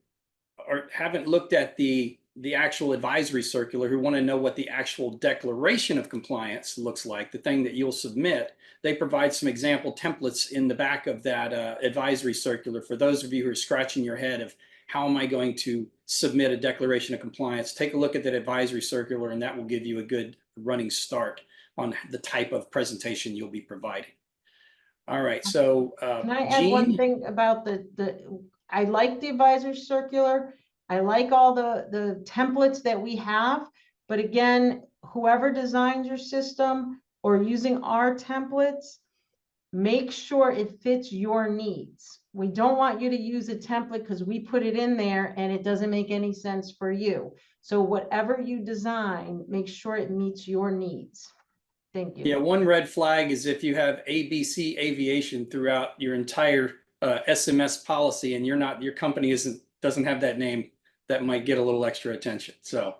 haven't looked at the actual advisory circular, who want to know what the actual declaration of compliance looks like, the thing that you'll submit. They provide some example templates in the back of that advisory circular. For those of you who are scratching your head of how am I going to submit a declaration of compliance, take a look at that advisory circular, and that will give you a good running start on the type of presentation you'll be providing. All right, so Can I add one thing about I like the advisory circular. I like all the templates that we have, but again, whoever designs your system or using our templates, make sure it fits your needs. We don't want you to use a template because we put it in there and it doesn't make any sense for you. So whatever you design, make sure it meets your needs. Thank you. Yeah, one red flag is if you have ABC aviation throughout your entire SMS policy and your company doesn't have that name, that might get a little extra attention. So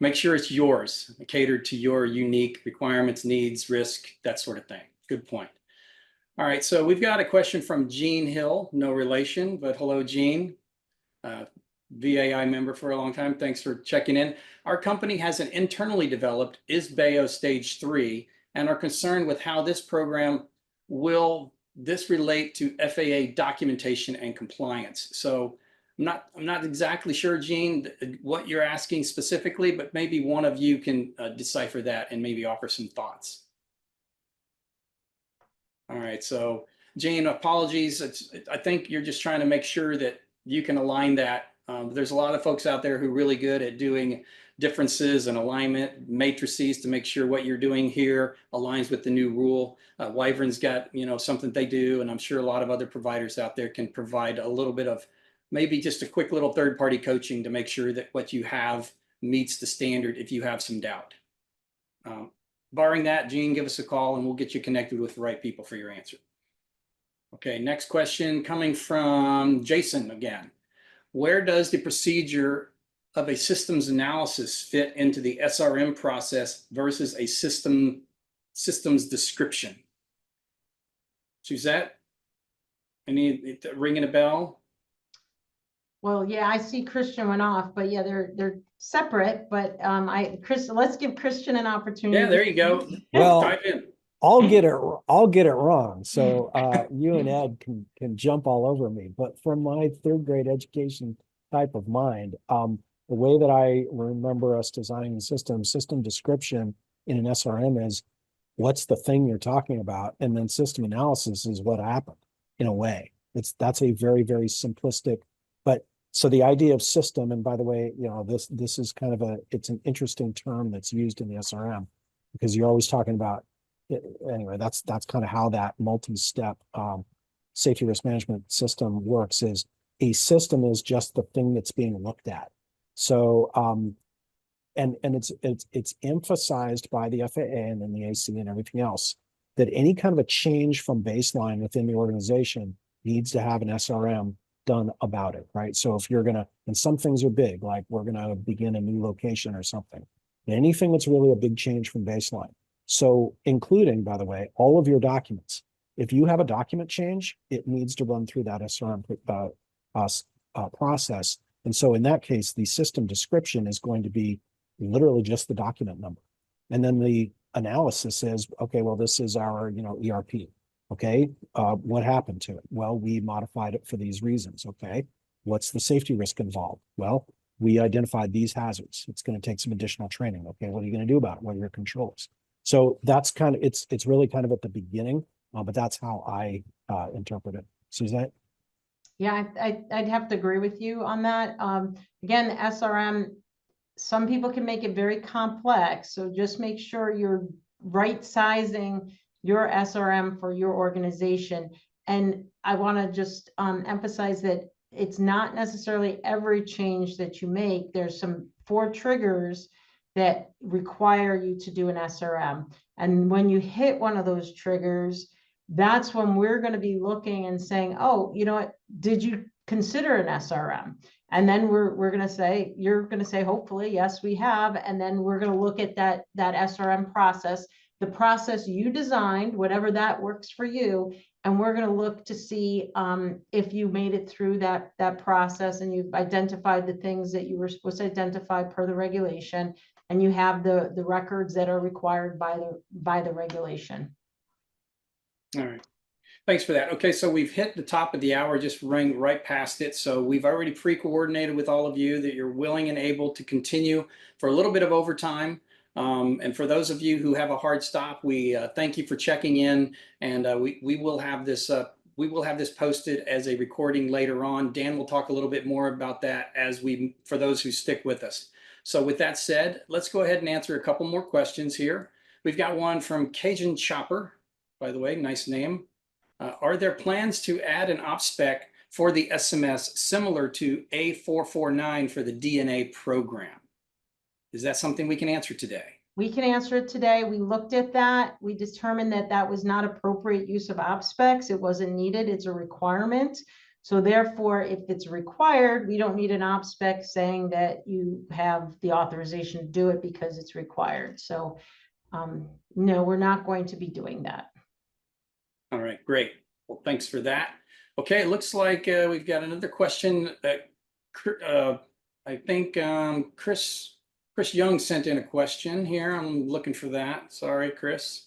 make sure it's yours, catered to your unique requirements, needs, risk, that sort of thing. Good point. All right, so we've got a question from Gene Hill, no relation, but hello, Gene. VAI member for a long time. Thanks for checking in. Our company has an internally developed IS-BAO Stage 3 and are concerned with how this program will relate to FAA documentation and compliance. So I'm not exactly sure, Gene, what you're asking specifically, but maybe one of you can decipher that and maybe offer some thoughts. All right, so Gene, apologies. I think you're just trying to make sure that you can align that. There's a lot of folks out there who are really good at doing differences and alignment matrices to make sure what you're doing here aligns with the new rule. Wyvern's got, something they do, and I'm sure a lot of other providers out there can provide a little bit of maybe just a quick little third-party coaching to make sure that what you have meets the standard if you have some doubt. Barring that, Gene, give us a call and we'll get you connected with the right people for your answer. Okay, next question coming from Jason again. Where does the procedure of a systems analysis fit into the SRM process versus a systems description? Suzette, any ringing a bell? Well, yeah, I see Christian went off, but yeah, they're separate. But let's give Christian an opportunity. Yeah, there you go. Well, Dive in. I'll get it wrong. So you and Ed can jump all over me. But from my third grade education type of mind, the way that I remember us designing the system description in an SRM is what's the thing you're talking about, and then system analysis is what happened in a way. That's a very, very simplistic, but so the idea of system, and by the way, this is kind of it's an interesting term that's used in the SRM because you're always talking about anyway, that's kind of how that multi-step safety risk management system works is a system is just the thing that's being looked at. So, and it's emphasized by the FAA and then the AC and everything else that any kind of a change from baseline within the organization needs to have an SRM done about it, right? So if you're gonna, and some things are big, like we're gonna begin a new location or something, anything that's really a big change from baseline. So including, by the way, all of your documents. If you have a document change, it needs to run through that SRM process. And so in that case, the system description is going to be literally just the document number. And then the analysis is, okay, well, this is our, ERP. Okay, what happened to it? Well, we modified it for these reasons. Okay, what's the safety risk involved? Well, we identified these hazards. It's going to take some additional training. Okay, what are you going to do about it? What are your controls? So that's kind of, it's really kind of at the beginning, but that's how I interpret it. Suzette? Yeah, I'd have to agree with you on that. Again, the SRM, some people can make it very complex. So just make sure you're right sizing your SRM for your organization. And I want to just emphasize that it's not necessarily every change that you make. There's some 4 triggers that require you to do an SRM. And when you hit one of those triggers, that's when we're going to be looking and saying, oh, you know what, did you consider an SRM? And then we're going to say, you're going to say, hopefully, yes, we have. And then we're going to look at that SRM process, the process you designed, whatever that works for you. And we're going to look to see if you made it through that process and you've identified the things that you were supposed to identify per the regulation, and you have the records that are required by the regulation. All right. Thanks for that. Okay, so we've hit the top of the hour, just rang right past it. So we've already pre-coordinated with all of you that you're willing and able to continue for a little bit of overtime. And for those of you who have a hard stop, we thank you for checking in, and we will have this posted as a recording later on. Dan will talk a little bit more about that for those who stick with us. So with that said, let's go ahead and answer a couple more questions here. We've got one from Cajun Chopper, by the way, nice name. Are there plans to add an op spec for the SMS similar to A449 for the DNA program? Is that something we can answer today? We can answer it today. We looked at that. We determined that that was not appropriate use of op specs. It wasn't needed. It's a requirement. So therefore, if it's required, we don't need an op spec saying that you have the authorization to do it because it's required. So no, we're not going to be doing that. All right, great. Well, thanks for that. Okay, it looks like we've got another question that I think Chris Young sent in a question here. I'm looking for that. Sorry, Chris.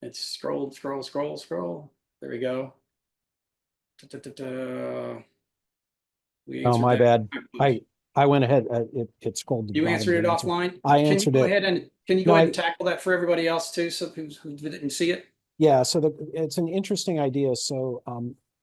It's scroll. There we go. Oh, my bad. I went ahead. It scrolled. You answered it offline? I answered it. Can you go ahead and tackle that for everybody else too, so who didn't see it? Yeah, so it's an interesting idea. So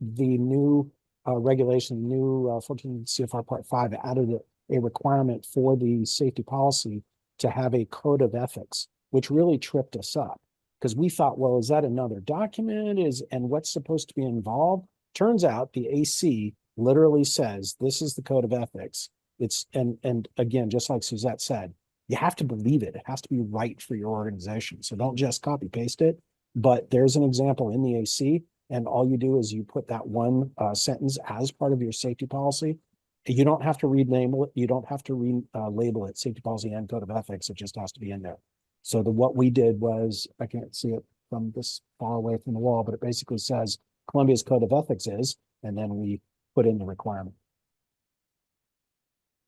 the new regulation, new 14 CFR Part 5 added a requirement for the safety policy to have a code of ethics, which really tripped us up because we thought, well, is that another document? And what's supposed to be involved? Turns out the AC literally says this is the code of ethics. And again, just like Suzette said, you have to believe it. It has to be right for your organization. So don't just copy paste it. But there's an example in the AC, and all you do is you put that one sentence as part of your safety policy. You don't have to rename it. You don't have to label it safety policy and code of ethics. It just has to be in there. So what we did was, I can't see it from this far away from the wall, but it basically says Columbia's code of ethics is, and then we put in the requirement.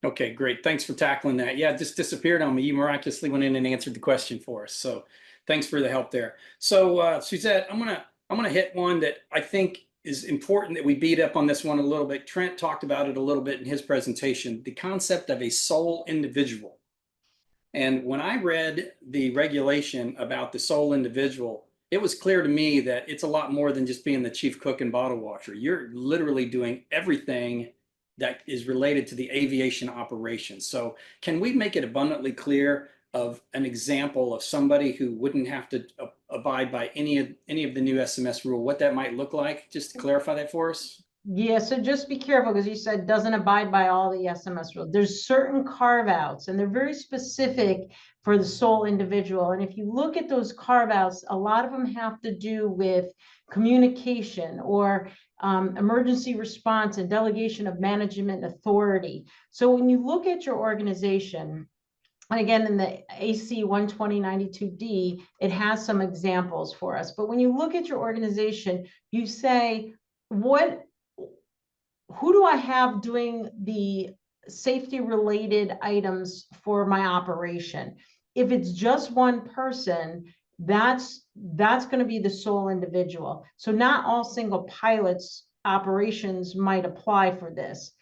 Okay, great. Thanks for tackling that. Yeah, it just disappeared on me. You miraculously went in and answered the question for us. So thanks for the help there. So Suzette, I'm gonna hit one that I think is important that we beat up on this one a little bit. Trent talked about it a little bit in his presentation, the concept of a sole individual. And when I read the regulation about the sole individual, it was clear to me that it's a lot more than just being the chief cook and bottle washer. You're literally doing everything that is related to the aviation operations. So can we make it abundantly clear of an example of somebody who wouldn't have to abide by any of the new SMS rule, what that might look like, just to clarify that for us? Yeah, so just be careful because you said doesn't abide by all the SMS rules. There's certain carve outs and they're very specific for the sole individual. And if you look at those carve outs, a lot of them have to do with communication or emergency response and delegation of management authority. So when you look at your organization, and again, in the AC 12092D, it has some examples for us. But when you look at your organization, you say, who do I have doing the safety related items for my operation? If it's just one person, that's going to be the sole individual. So not all single pilots operations might apply for this.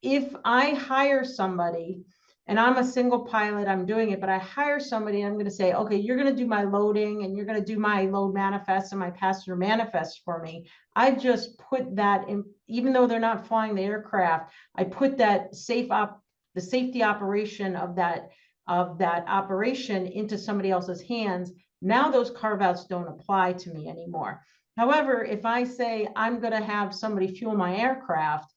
If I hire somebody and I'm a single pilot, I'm doing it, but I hire somebody and I'm going to say, okay, you're going to do my loading and you're going to do my load manifest and my passenger manifest for me. I just put that in, even though they're not flying the aircraft, I put that the safety operation of that operation into somebody else's hands. Now those carve outs don't apply to me anymore. However, if I say I'm going to have somebody fuel my aircraft,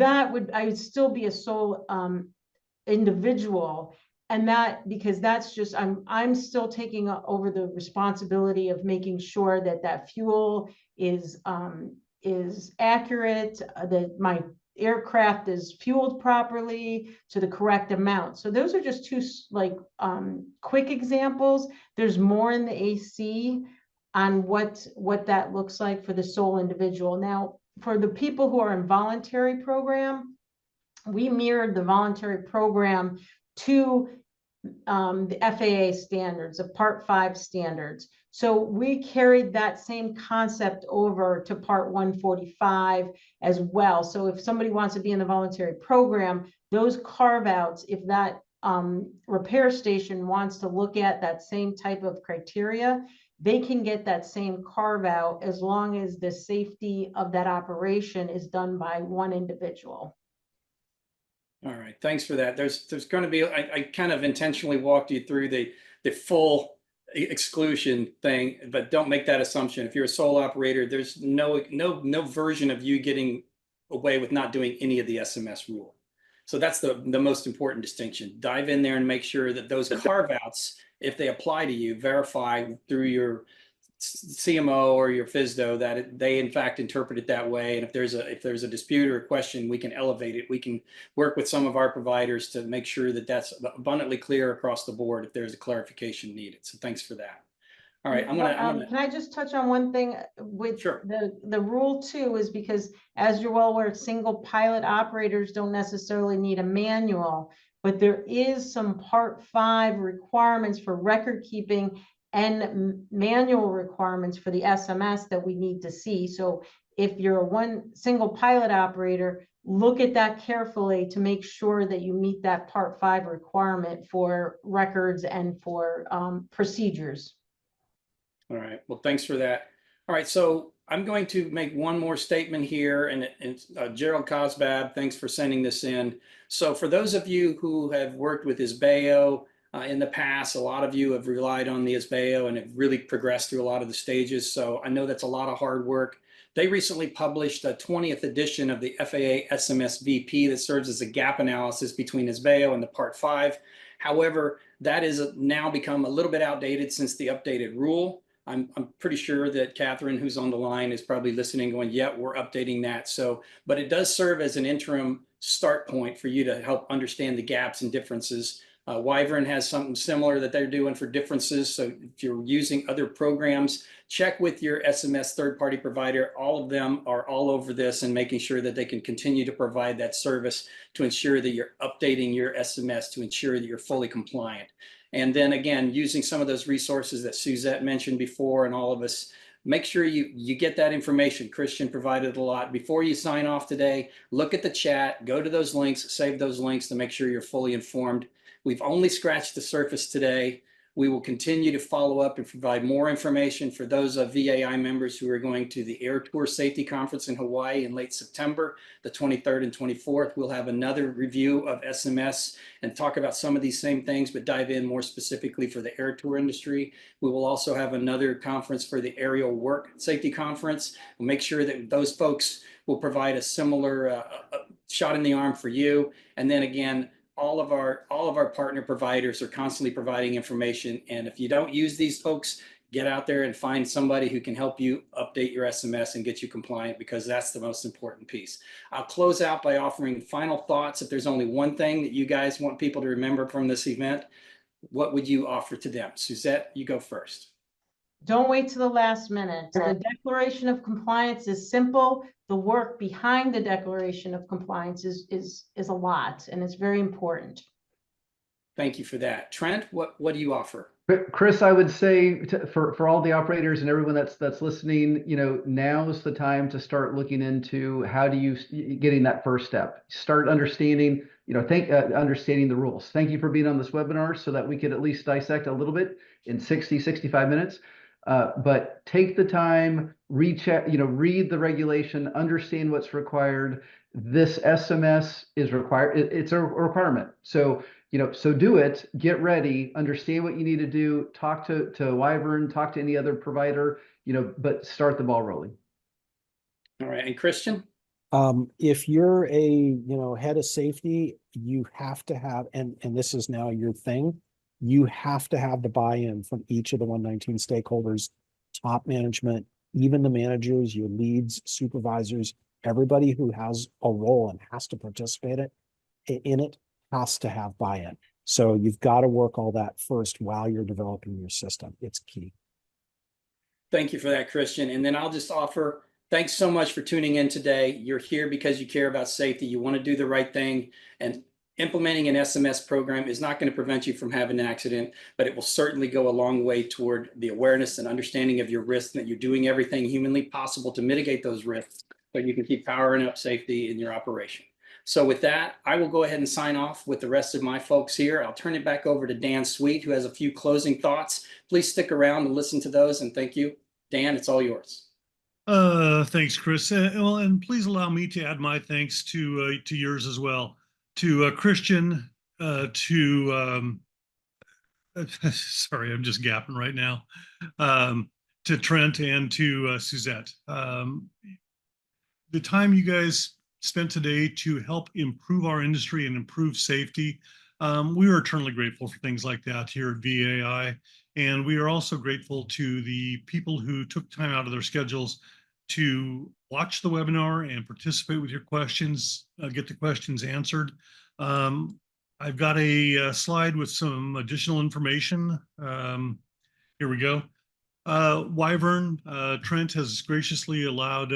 I would still be a sole individual, and that because that's just I'm still taking over the responsibility of making sure that that fuel is accurate, that my aircraft is fueled properly to the correct amount. So those are just two quick examples. There's more in the AC on what that looks like for the sole individual. Now, for the people who are in voluntary program, we mirrored the voluntary program to the FAA standards, the Part 5 standards. So we carried that same concept over to Part 145 as well. So if somebody wants to be in the voluntary program, those carve outs, if that repair station wants to look at that same type of criteria, they can get that same carve out as long as the safety of that operation is done by one individual. All right, thanks for that. There's going to be, I kind of intentionally walked you through the full exclusion thing, but don't make that assumption. If you're a sole operator, there's no version of you getting away with not doing any of the SMS rule. So that's the most important distinction. Dive in there and make sure that those carve outs, if they apply to you, verify through your CMO or your FSDO that they in fact interpret it that way. And if there's a dispute or a question, we can elevate it. We can work with some of our providers to make sure that that's abundantly clear across the board if there's a clarification needed. So thanks for that. All right, I'm gonna can I just touch on one thing with Sure. the rule 2 is because, as you're well aware, single pilot operators don't necessarily need a manual, but there is some Part 5 requirements for record keeping and manual requirements for the SMS that we need to see. So if you're one single pilot operator, look at that carefully to make sure that you meet that Part 5 requirement for records and for procedures. All right, well, thanks for that. All right, so I'm going to make one more statement here, and Gerald Cosbab, thanks for sending this in. So for those of you who have worked with ISBAO in the past, a lot of you have relied on the ISBAO and have really progressed through a lot of the stages. So I know that's a lot of hard work. They recently published a 20th edition of the FAA SMS VP that serves as a gap analysis between ISBAO and the Part 5. However, that has now become a little bit outdated since the updated rule. I'm pretty sure that Catherine, who's on the line, is probably listening going, yeah, we're updating that. So, but it does serve as an interim start point for you to help understand the gaps and differences. Wyvern has something similar that they're doing for differences. So if you're using other programs, check with your SMS third-party provider. All of them are all over this and making sure that they can continue to provide that service to ensure that you're updating your SMS to ensure that you're fully compliant. And then again, using some of those resources that Suzette mentioned before and all of us, make sure you get that information. Christian provided a lot. Before you sign off today, look at the chat, go to those links, save those links to make sure you're fully informed. We've only scratched the surface today. We will continue to follow up and provide more information for those VAI members who are going to the Air Tour Safety Conference in Hawaii in late September, the 23rd and 24th. We'll have another review of SMS and talk about some of these same things, but dive in more specifically for the air tour industry. We will also have another conference for the Aerial Work Safety Conference. We'll make sure that those folks will provide a similar shot in the arm for you. And then again, all of our partner providers are constantly providing information. And if you don't use these folks, get out there and find somebody who can help you update your SMS and get you compliant, because that's the most important piece. I'll close out by offering final thoughts. If there's only one thing that you guys want people to remember from this event, what would you offer to them? Suzette, you go first. Don't wait to the last minute. The Declaration of Compliance is simple. The work behind the Declaration of Compliance is a lot, and it's very important. Thank you for that. Trent, what do you offer? Chris, I would say for all the operators and everyone that's listening, now's the time to start looking into how do you getting that first step. Start understanding, understanding the rules. Thank you for being on this webinar so that we could at least dissect a little bit in 65 minutes. But take the time, recheck, read the regulation, understand what's required. This SMS is required. It's a requirement. So do it, get ready, understand what you need to do, talk to Wyvern, talk to any other provider, but start the ball rolling. All right. And Christian? If you're a, head of safety, you have to have, and this is now your thing, you have to have the buy-in from each of the 119 stakeholders, top management, even the managers, your leads, supervisors, everybody who has a role and has to participate in it has to have buy-in. So you've got to work all that first while you're developing your system. It's key. Thank you for that, Christian. And then I'll just offer, thanks so much for tuning in today. You're here because you care about safety. You want to do the right thing. And implementing an SMS program is not going to prevent you from having an accident, but it will certainly go a long way toward the awareness and understanding of your risks, and that you're doing everything humanly possible to mitigate those risks so you can keep powering up safety in your operation. So with that, I will go ahead and sign off with the rest of my folks here. I'll turn it back over to Dan Sweet, who has a few closing thoughts. Please stick around and listen to those, and thank you. Dan, it's all yours. Thanks, Chris. Well, and please allow me to add my thanks to yours as well. To Christian, sorry, I'm just gapping right now. To Trent and to Suzette. The time you guys spent today to help improve our industry and improve safety, we are eternally grateful for things like that here at VAI. And we are also grateful to the people who took time out of their schedules to watch the webinar and participate with your questions, get the questions answered. I've got a slide with some additional information. Here we go. Wyvern, Trent has graciously allowed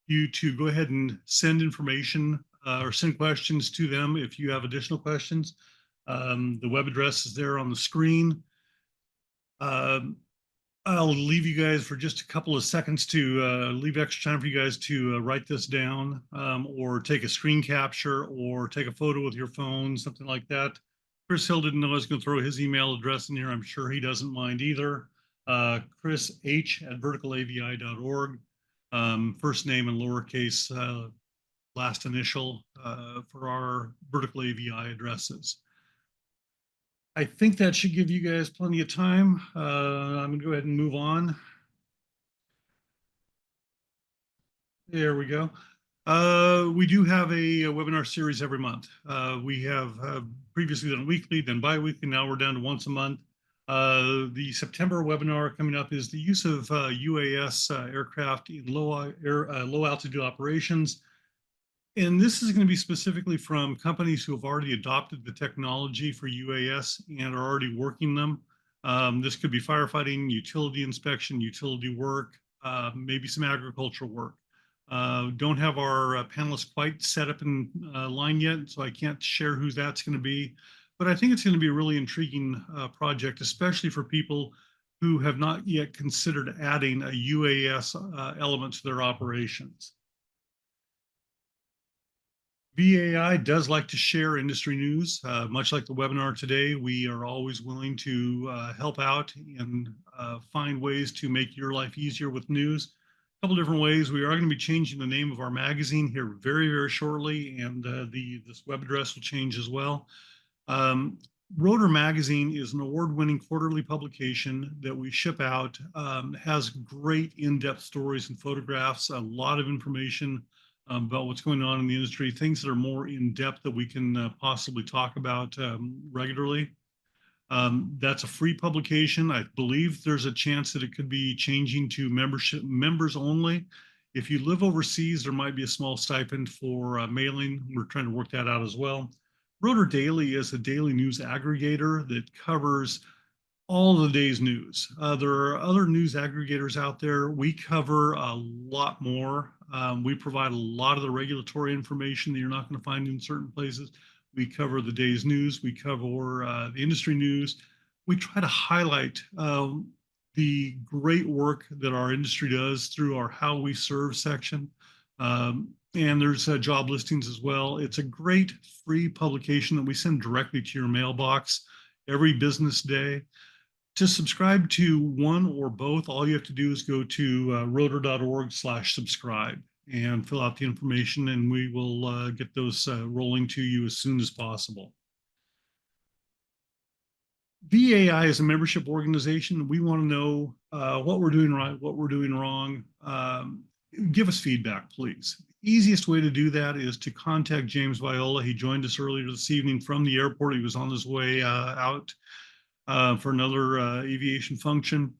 you to go ahead and send information or send questions to them if you have additional questions. The web address is there on the screen. I'll leave you guys for just a couple of seconds to leave extra time for you guys to write this down, or take a screen capture or take a photo with your phone, something like that. Chris Hill didn't know I was going to throw his email address in here. I'm sure he doesn't mind either. Chris h@verticalavi.org. First name and lowercase last initial for our Vertical AVI addresses. I think that should give you guys plenty of time. I'm going to go ahead and move on. There we go. We do have a webinar series every month. We have previously done weekly, then bi-weekly. Now we're down to once a month. The September webinar coming up is the use of UAS aircraft in low altitude operations. And this is going to be specifically from companies who have already adopted the technology for UAS and are already working them. This could be firefighting, utility inspection, utility work, maybe some agricultural work. Don't have our panelists quite set up in line yet, so I can't share who that's going to be. But I think it's going to be a really intriguing project, especially for people who have not yet considered adding a UAS element to their operations. VAI does like to share industry news. Much like the webinar today, we are always willing to help out and find ways to make your life easier with news. A couple different ways. We are going to be changing the name of our magazine here very, very shortly, and this web address will change as well. Rotor Magazine is an award-winning quarterly publication that we ship out. Has great in-depth stories and photographs, a lot of information about what's going on in the industry, things that are more in-depth that we can possibly talk about regularly. That's a free publication. I believe there's a chance that it could be changing to members only. If you live overseas, there might be a small stipend for mailing. We're trying to work that out as well. Rotor Daily is a daily news aggregator that covers all the day's news. There are other news aggregators out there. We cover a lot more. We provide a lot of the regulatory information that you're not going to find in certain places. We cover the day's news. We cover the industry news. We try to highlight the great work that our industry does through our How We Serve section. And there's job listings as well. It's a great free publication that we send directly to your mailbox every business day. To subscribe to one or both, all you have to do is go to rotor.org/subscribe and fill out the information, and we will get those rolling to you as soon as possible. VAI is a membership organization. We want to know what we're doing right, what we're doing wrong. Give us feedback, please. Easiest way to do that is to contact James Viola. He joined us earlier this evening from the airport. He was on his way out for another aviation function.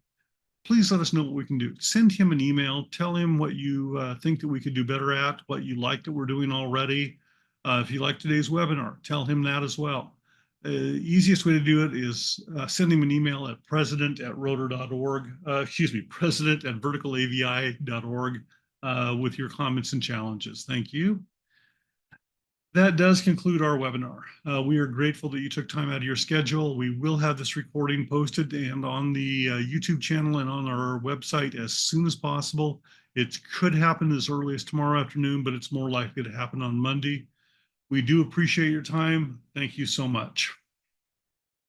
Please let us know what we can do. Send him an email. Tell him what you think that we could do better at, what you like that we're doing already. If you like today's webinar, tell him that as well. The easiest way to do it is send him an email at president@rotor.org, president@verticalavi.org with your comments and challenges. Thank you. That does conclude our webinar. We are grateful that you took time out of your schedule. We will have this recording posted and on the YouTube channel and on our website as soon as possible. It could happen as early as tomorrow afternoon, but it's more likely to happen on Monday. We do appreciate your time. Thank you so much.